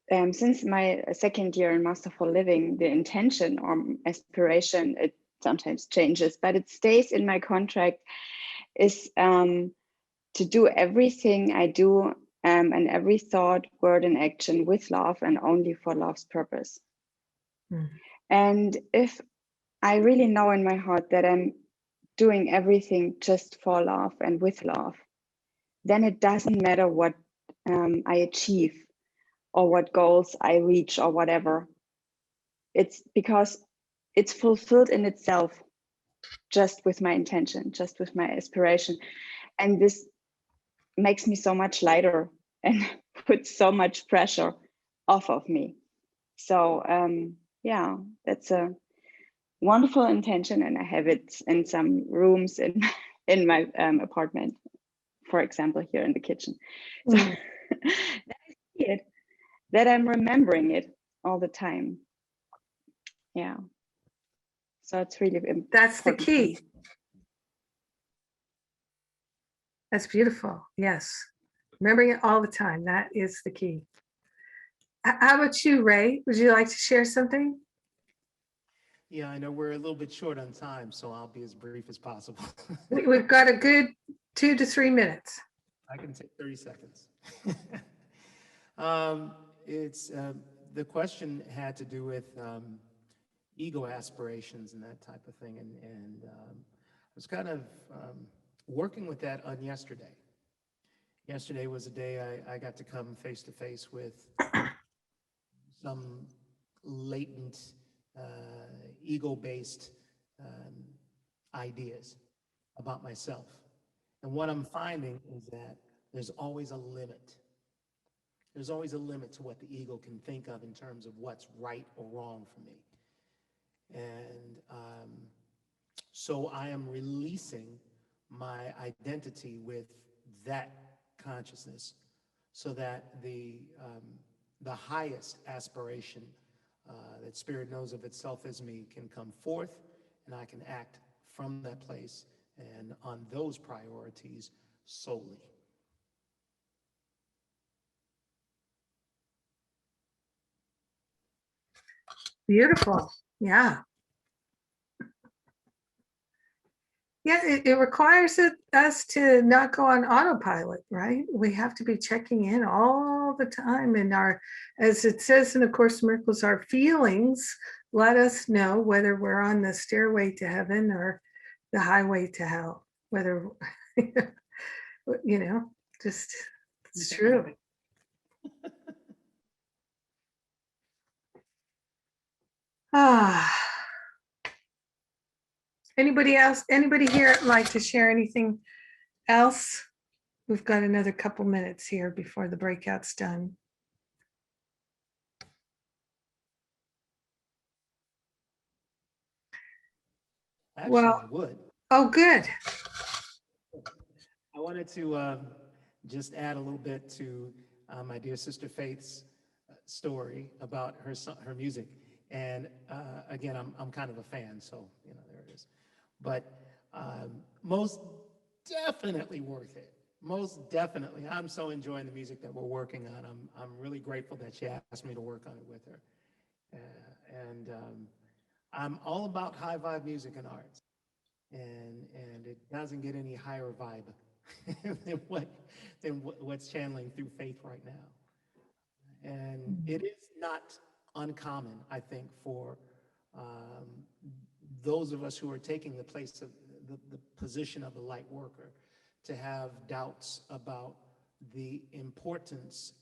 Since my second year in Masterful Living, the intention or aspiration, it sometimes changes, but it stays in my contract, is to do everything I do and every thought, word, and action with love and only for love's purpose. And if I really know in my heart that I'm doing everything just for love and with love, then it doesn't matter what I achieve, or what goals I reach, or whatever. It's because it's fulfilled in itself, just with my intention, just with my aspiration. And this makes me so much lighter and puts so much pressure off of me. So yeah, that's a wonderful intention, and I have it in some rooms in in my apartment, for example, here in the kitchen. So Mm. that I see it, that I'm remembering it all the time. Yeah. So it's really important. That's the for me. key. That's beautiful. Yes. Remembering it all the time. That is the key. How about you, Ray? Would you like to share something? Yeah, I know we're a little bit short on time, so I'll be as brief as possible. We've got a good 2 to 3 minutes. I can take 30 seconds. It's the question had to do with ego aspirations and that type of thing, and I was kind of working with that on yesterday. Yesterday was a day I got to come face to face with some latent ego-based ideas about myself. And what I'm finding is that there's always a limit. There's always a limit to what the ego can think of in terms of what's right or wrong for me. And so I am releasing my identity with that consciousness so that the highest aspiration that spirit knows of itself as me can come forth, and I can act from that place and on those priorities solely. Beautiful. Yeah. Yeah, it requires us to not go on autopilot, right? We have to be checking in all the time. And as it says in A Course in Miracles, our feelings let us know whether we're on the stairway to heaven or the highway to hell, whether, just, it's true. Ah. Anybody else? Anybody here like to share anything else? We've got another couple minutes here before the breakout's done. Actually, Well, I would. oh, good. I wanted to just add a little bit to my dear sister Faith's story about her music. And again, I'm kind of a fan, so there it is. But most definitely worth it. Most definitely. I'm so enjoying the music that we're working on. I'm really grateful that she asked me to work on it with her. And I'm all about high vibe music and arts. And it doesn't get any higher vibe than what's channeling through Faith right now. And it is not uncommon, I think, for those of us who are taking the place of the position of the light worker to have doubts about the importance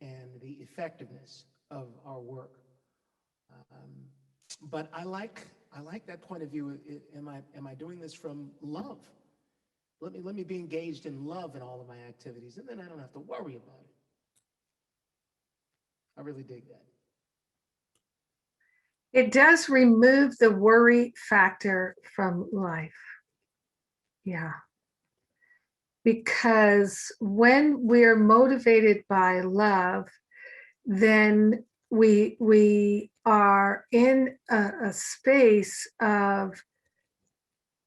and the effectiveness of our work. But I like that point of view. Am I doing this from love? Let me be engaged in love in all of my activities, and then I don't have to worry about it. I really dig that. It does remove the worry factor from life. Yeah. Because when we're motivated by love, then we are in a space of,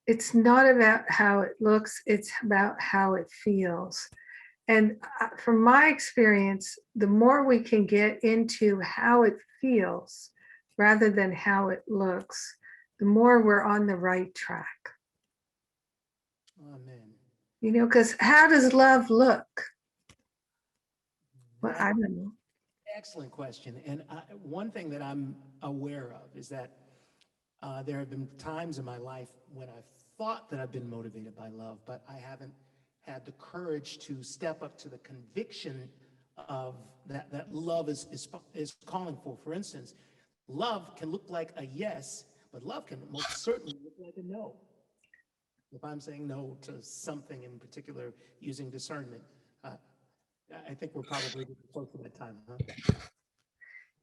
it's not about how it looks, it's about how it feels. And from my experience, the more we can get into how it feels rather than how it looks, the more we're on the right track. Amen. Because how does love look? Well, I don't know. Excellent question. And one thing that I'm aware of is that there have been times in my life when I've thought that I've been motivated by love, but I haven't had the courage to step up to the conviction of that love is calling for. For instance, love can look like a yes, but love can most certainly look like a no. If I'm saying no to something in particular using discernment, I think we're probably close to that time, huh?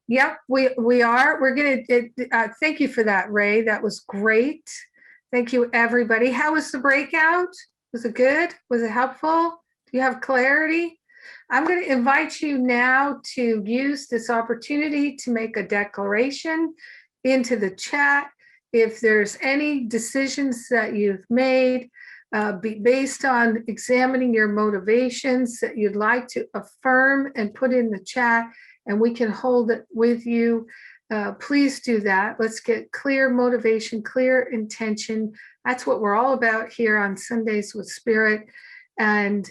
Yep, we are. We're gonna, thank you for that, Ray. That was great. Thank you, everybody. How was the breakout? Was it good? Was it helpful? Do you have clarity? I'm going to invite you now to use this opportunity to make a declaration into the chat. If there's any decisions that you've made, based on examining your motivations that you'd like to affirm and put in the chat, and we can hold it with you. Please do that. Let's get clear motivation, clear intention. That's what we're all about here on Sundays with Spirit. And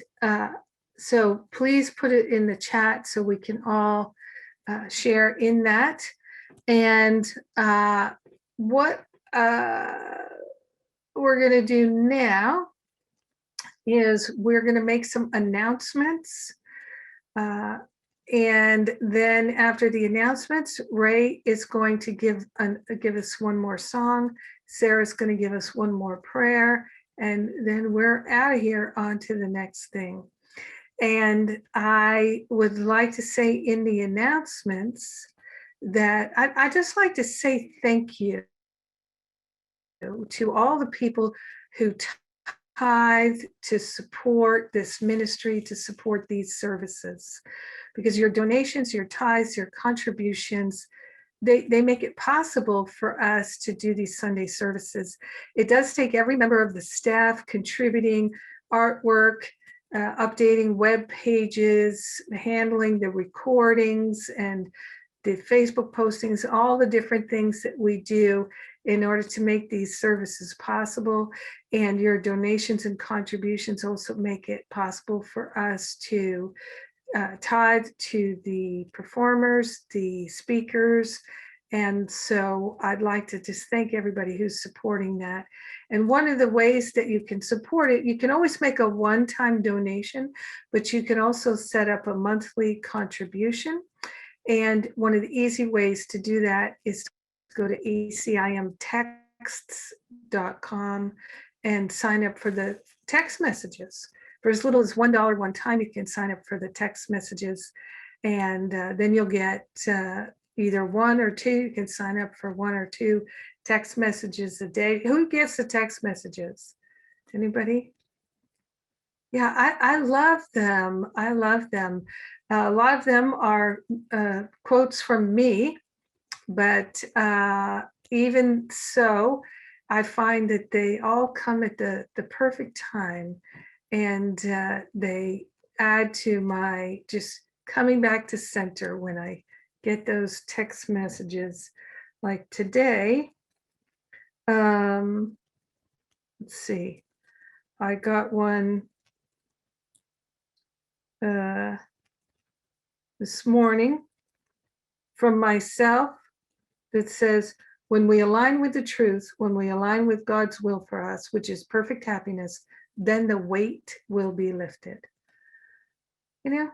so please put it in the chat so we can all share in that. And what we're going to do now is we're going to make some announcements. And then after the announcements, Ray is going to give us one more song. Sarah's going to give us one more prayer. And then we're out of here on to the next thing. And I would like to say in the announcements that I just like to say thank you to all the people who tithe to support this ministry, to support these services, because your donations, your tithes, your contributions, they make it possible for us to do these Sunday services. It does take every member of the staff contributing artwork, updating web pages, handling the recordings and the Facebook postings, all the different things that we do in order to make these services possible. And your donations and contributions also make it possible for us to tithe to the performers, the speakers. And so I'd like to just thank everybody who's supporting that. And one of the ways that you can support it, you can always make a one-time donation, but you can also set up a monthly contribution. And one of the easy ways to do that is to go to acimtexts.com and sign up for the text messages. For as little as $1 one time, you can sign up for the text messages, and then you'll get either one or two. You can sign up for one or two text messages a day. Who gets the text messages? Anybody? Yeah, I love them. I love them. A lot of them are quotes from me, but even so, I find that they all come at the perfect time, and they add to my just coming back to center when I get those text messages. Like today, let's see, I got one this morning from myself that says, when we align with the truth, when we align with God's will for us, which is perfect happiness, then the weight will be lifted. You know,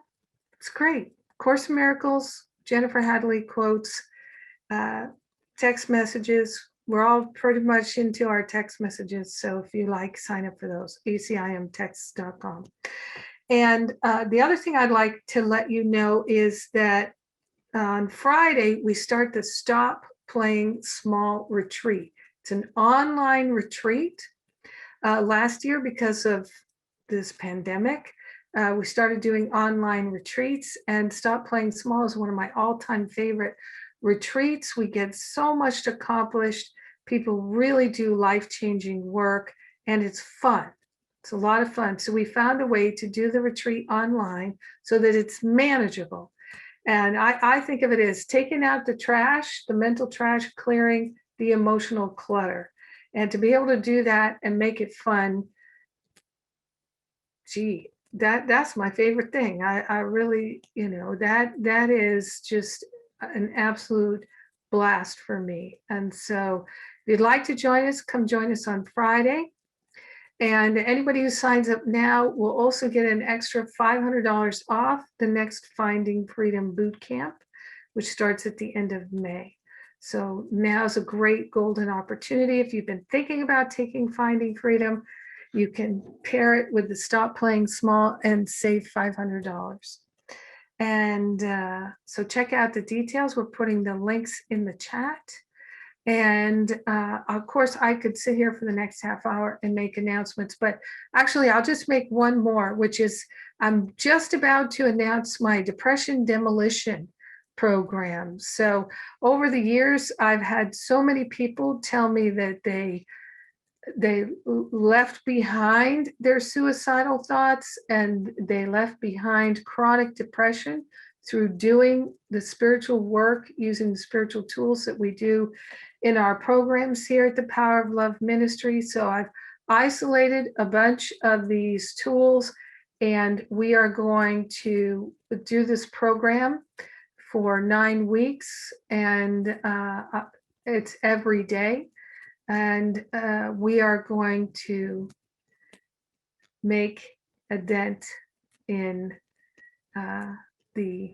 it's great. Course in Miracles, Jennifer Hadley quotes, text messages. We're all pretty much into our text messages. So if you like, sign up for those, acimtexts.com. And the other thing I'd like to let you know is that on Friday, we start the Stop Playing Small retreat. It's an online retreat. Last year, because of this pandemic, we started doing online retreats, and Stop Playing Small is one of my all-time favorite retreats. We get so much accomplished. People really do life-changing work, and it's fun. It's a lot of fun. So we found a way to do the retreat online so that it's manageable. And I think of it as taking out the trash, the mental trash, clearing the emotional clutter. And to be able to do that and make it fun, gee, that's my favorite thing. I really, you know, that is just an absolute blast for me. And so if you'd like to join us, come join us on Friday. And anybody who signs up now will also get an extra $500 off the next Finding Freedom Boot Camp, which starts at the end of May. So now's a great golden opportunity. If you've been thinking about taking Finding Freedom, you can pair it with the Stop Playing Small and save $500. And so check out the details. We're putting the links in the chat. And of course, I could sit here for the next half hour and make announcements, but actually I'll just make one more, which is I'm just about to announce my depression demolition program. So over the years, I've had so many people tell me that they left behind their suicidal thoughts and they left behind chronic depression through doing the spiritual work, using the spiritual tools that we do in our programs here at the Power of Love Ministry. So I've isolated a bunch of these tools, and we are going to do this program for 9 weeks, and it's every day. And we are going to make a dent in the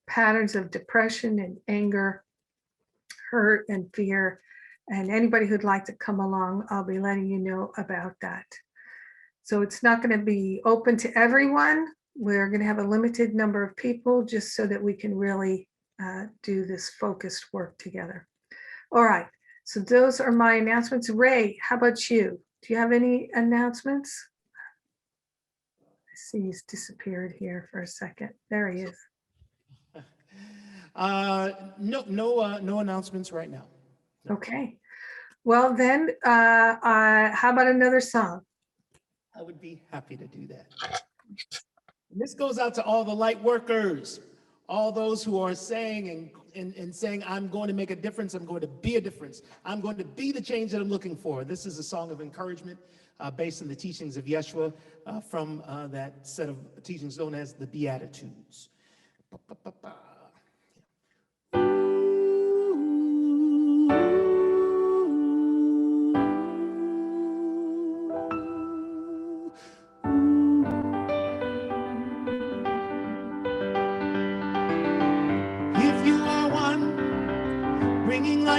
patterns of depression and anger, hurt and fear. And anybody who'd like to come along, I'll be letting you know about that. So it's not going to be open to everyone. We're going to have a limited number of people just so that we can really do this focused work together. All right. So those are my announcements. Ray, how about you? Do you have any announcements? I see he's disappeared here for a second. There he is. No announcements right now. Okay. Well then, how about another song? I would be happy to do that. And this goes out to all the light workers, all those who are saying and saying, I'm going to make a difference, I'm going to be a difference, I'm going to be the change that I'm looking for. This is a song of encouragement based on the teachings of Yeshua from that set of teachings known as the Beatitudes.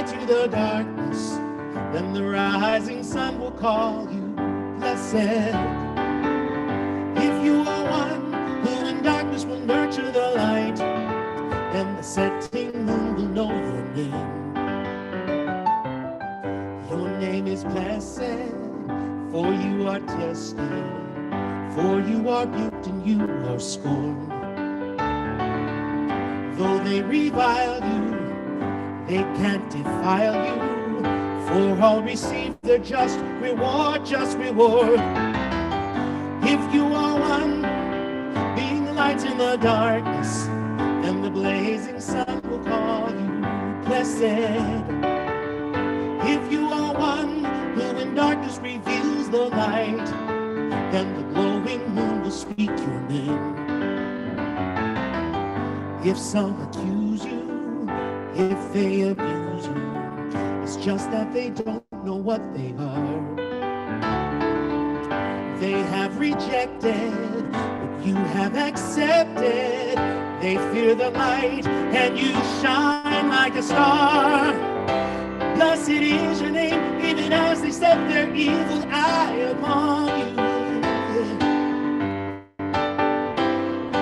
To the darkness, then the rising sun will call you blessed. If you are one who in darkness will nurture the light, and the setting moon will know your name. Your name is blessed, for you are tested, for you are rebuked and you are scorned. Though they revile you, they can't defile you, for all receive their just reward, just reward. If you are one, being the light in the darkness, then the blazing sun will call you blessed. If you are one who in darkness reveals the light, then the glowing moon will speak your name. If some accuse you, if they abuse you, it's just that they don't know what they are. They have rejected what you have accepted. They fear the light and you shine like a star. Blessed is your name, even as they set their evil eye upon you.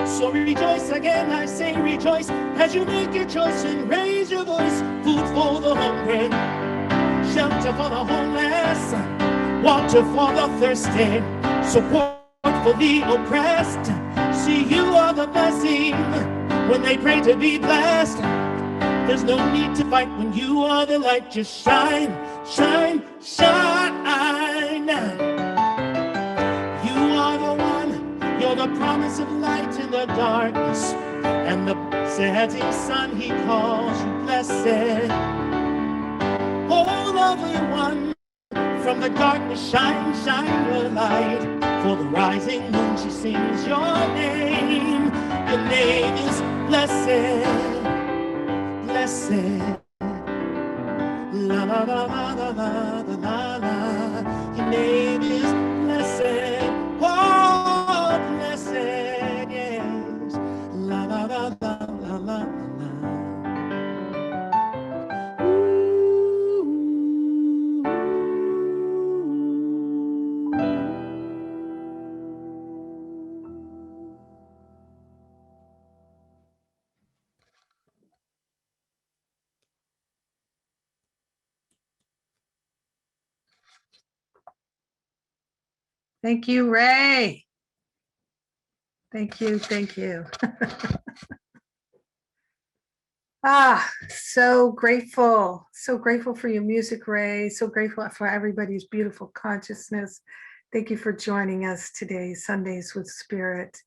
So rejoice again, I say rejoice, as you make your choice and raise your voice. Food for the hungry, shelter for the homeless, water for the thirsty, support for the oppressed. See, you are the blessing when they pray to be blessed. There's no need to fight when you are the light. Just shine, shine, shine. You are the one, you're the promise of light in the darkness, and the setting sun he calls you blessed. Oh, lovely one, from the darkness shine, shine your light. For the rising moon she sings your name. Your name is blessed, blessed. La la la la la la la la. Your name is blessed. Thank you, Ray. Thank you. Thank you. So grateful. So grateful for your music, Ray. So grateful for everybody's beautiful consciousness. Thank you for joining us today, Sundays with Spirit.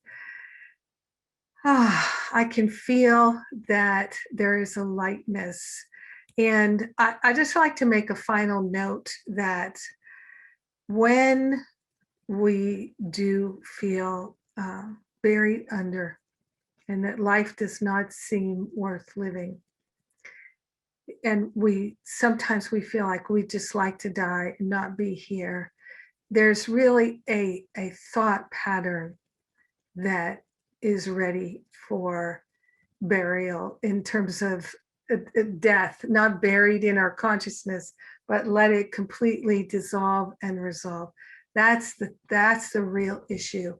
I can feel that there is a lightness. And I just like to make a final note that when we do feel buried under and that life does not seem worth living, and sometimes we feel like we just like to die and not be here, there's really a thought pattern that is ready for burial in terms of death, not buried in our consciousness, but let it completely dissolve and resolve. That's the real issue,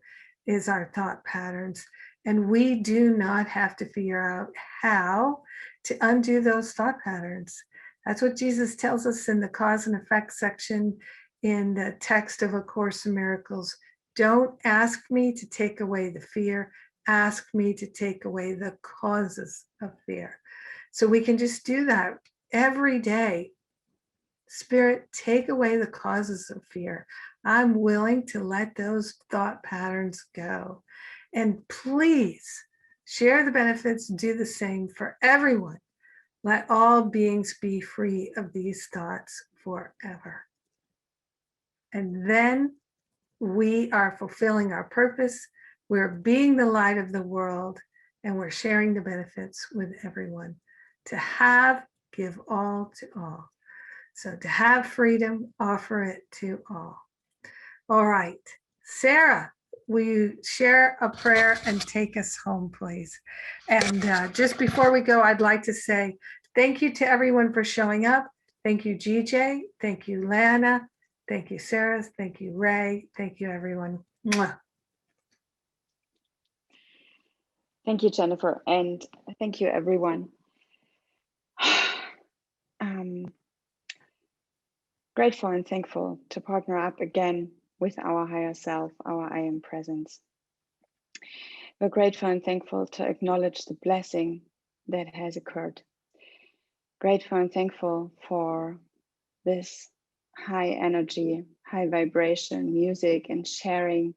is our thought patterns. And we do not have to figure out how to undo those thought patterns. That's what Jesus tells us in the cause and effect section in the text of A Course in Miracles. Don't ask me to take away the fear. Ask me to take away the causes of fear. So we can just do that every day. Spirit, take away the causes of fear. I'm willing to let those thought patterns go. And please share the benefits, do the same for everyone. Let all beings be free of these thoughts forever. And then we are fulfilling our purpose. We're being the light of the world, and we're sharing the benefits with everyone. To have, give all to all. So to have freedom, offer it to all. All right, Sarah, will you share a prayer and take us home, please? And just before we go, I'd like to say thank you to everyone for showing up. Thank you, GJ. Thank you, Lana. Thank you, Sarah. Thank you, Ray. Thank you, everyone. Mwah. Thank you, Jennifer, and thank you, everyone. Grateful and thankful to partner up again with our higher self, our I Am Presence. We're grateful and thankful to acknowledge the blessing that has occurred. Grateful and thankful for this high energy, high vibration, music and sharing.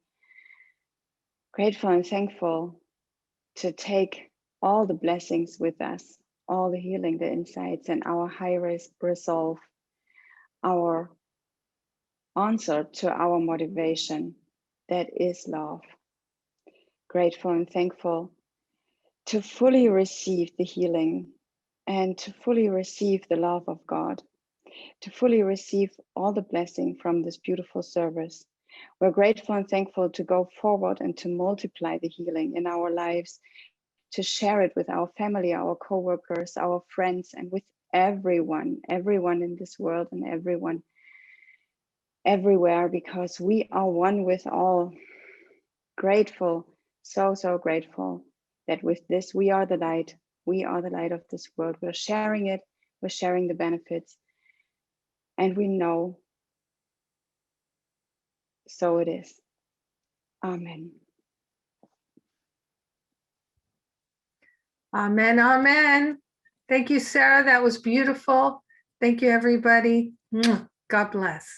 Grateful and thankful to take all the blessings with us, all the healing, the insights, and our high resolve, our answer to our motivation, that is love. Grateful and thankful to fully receive the healing and to fully receive the love of God, to fully receive all the blessing from this beautiful service. We're grateful and thankful to go forward and to multiply the healing in our lives, to share it with our family, our co-workers, our friends, and with everyone in this world and everyone everywhere, because we are one with all. Grateful, so grateful that with this we are the light of this world. We're sharing it, we're sharing the benefits, and we know so it is. Amen. Amen, amen. Thank you, Sarah. That was beautiful. Thank you, everybody. Mwah. God bless.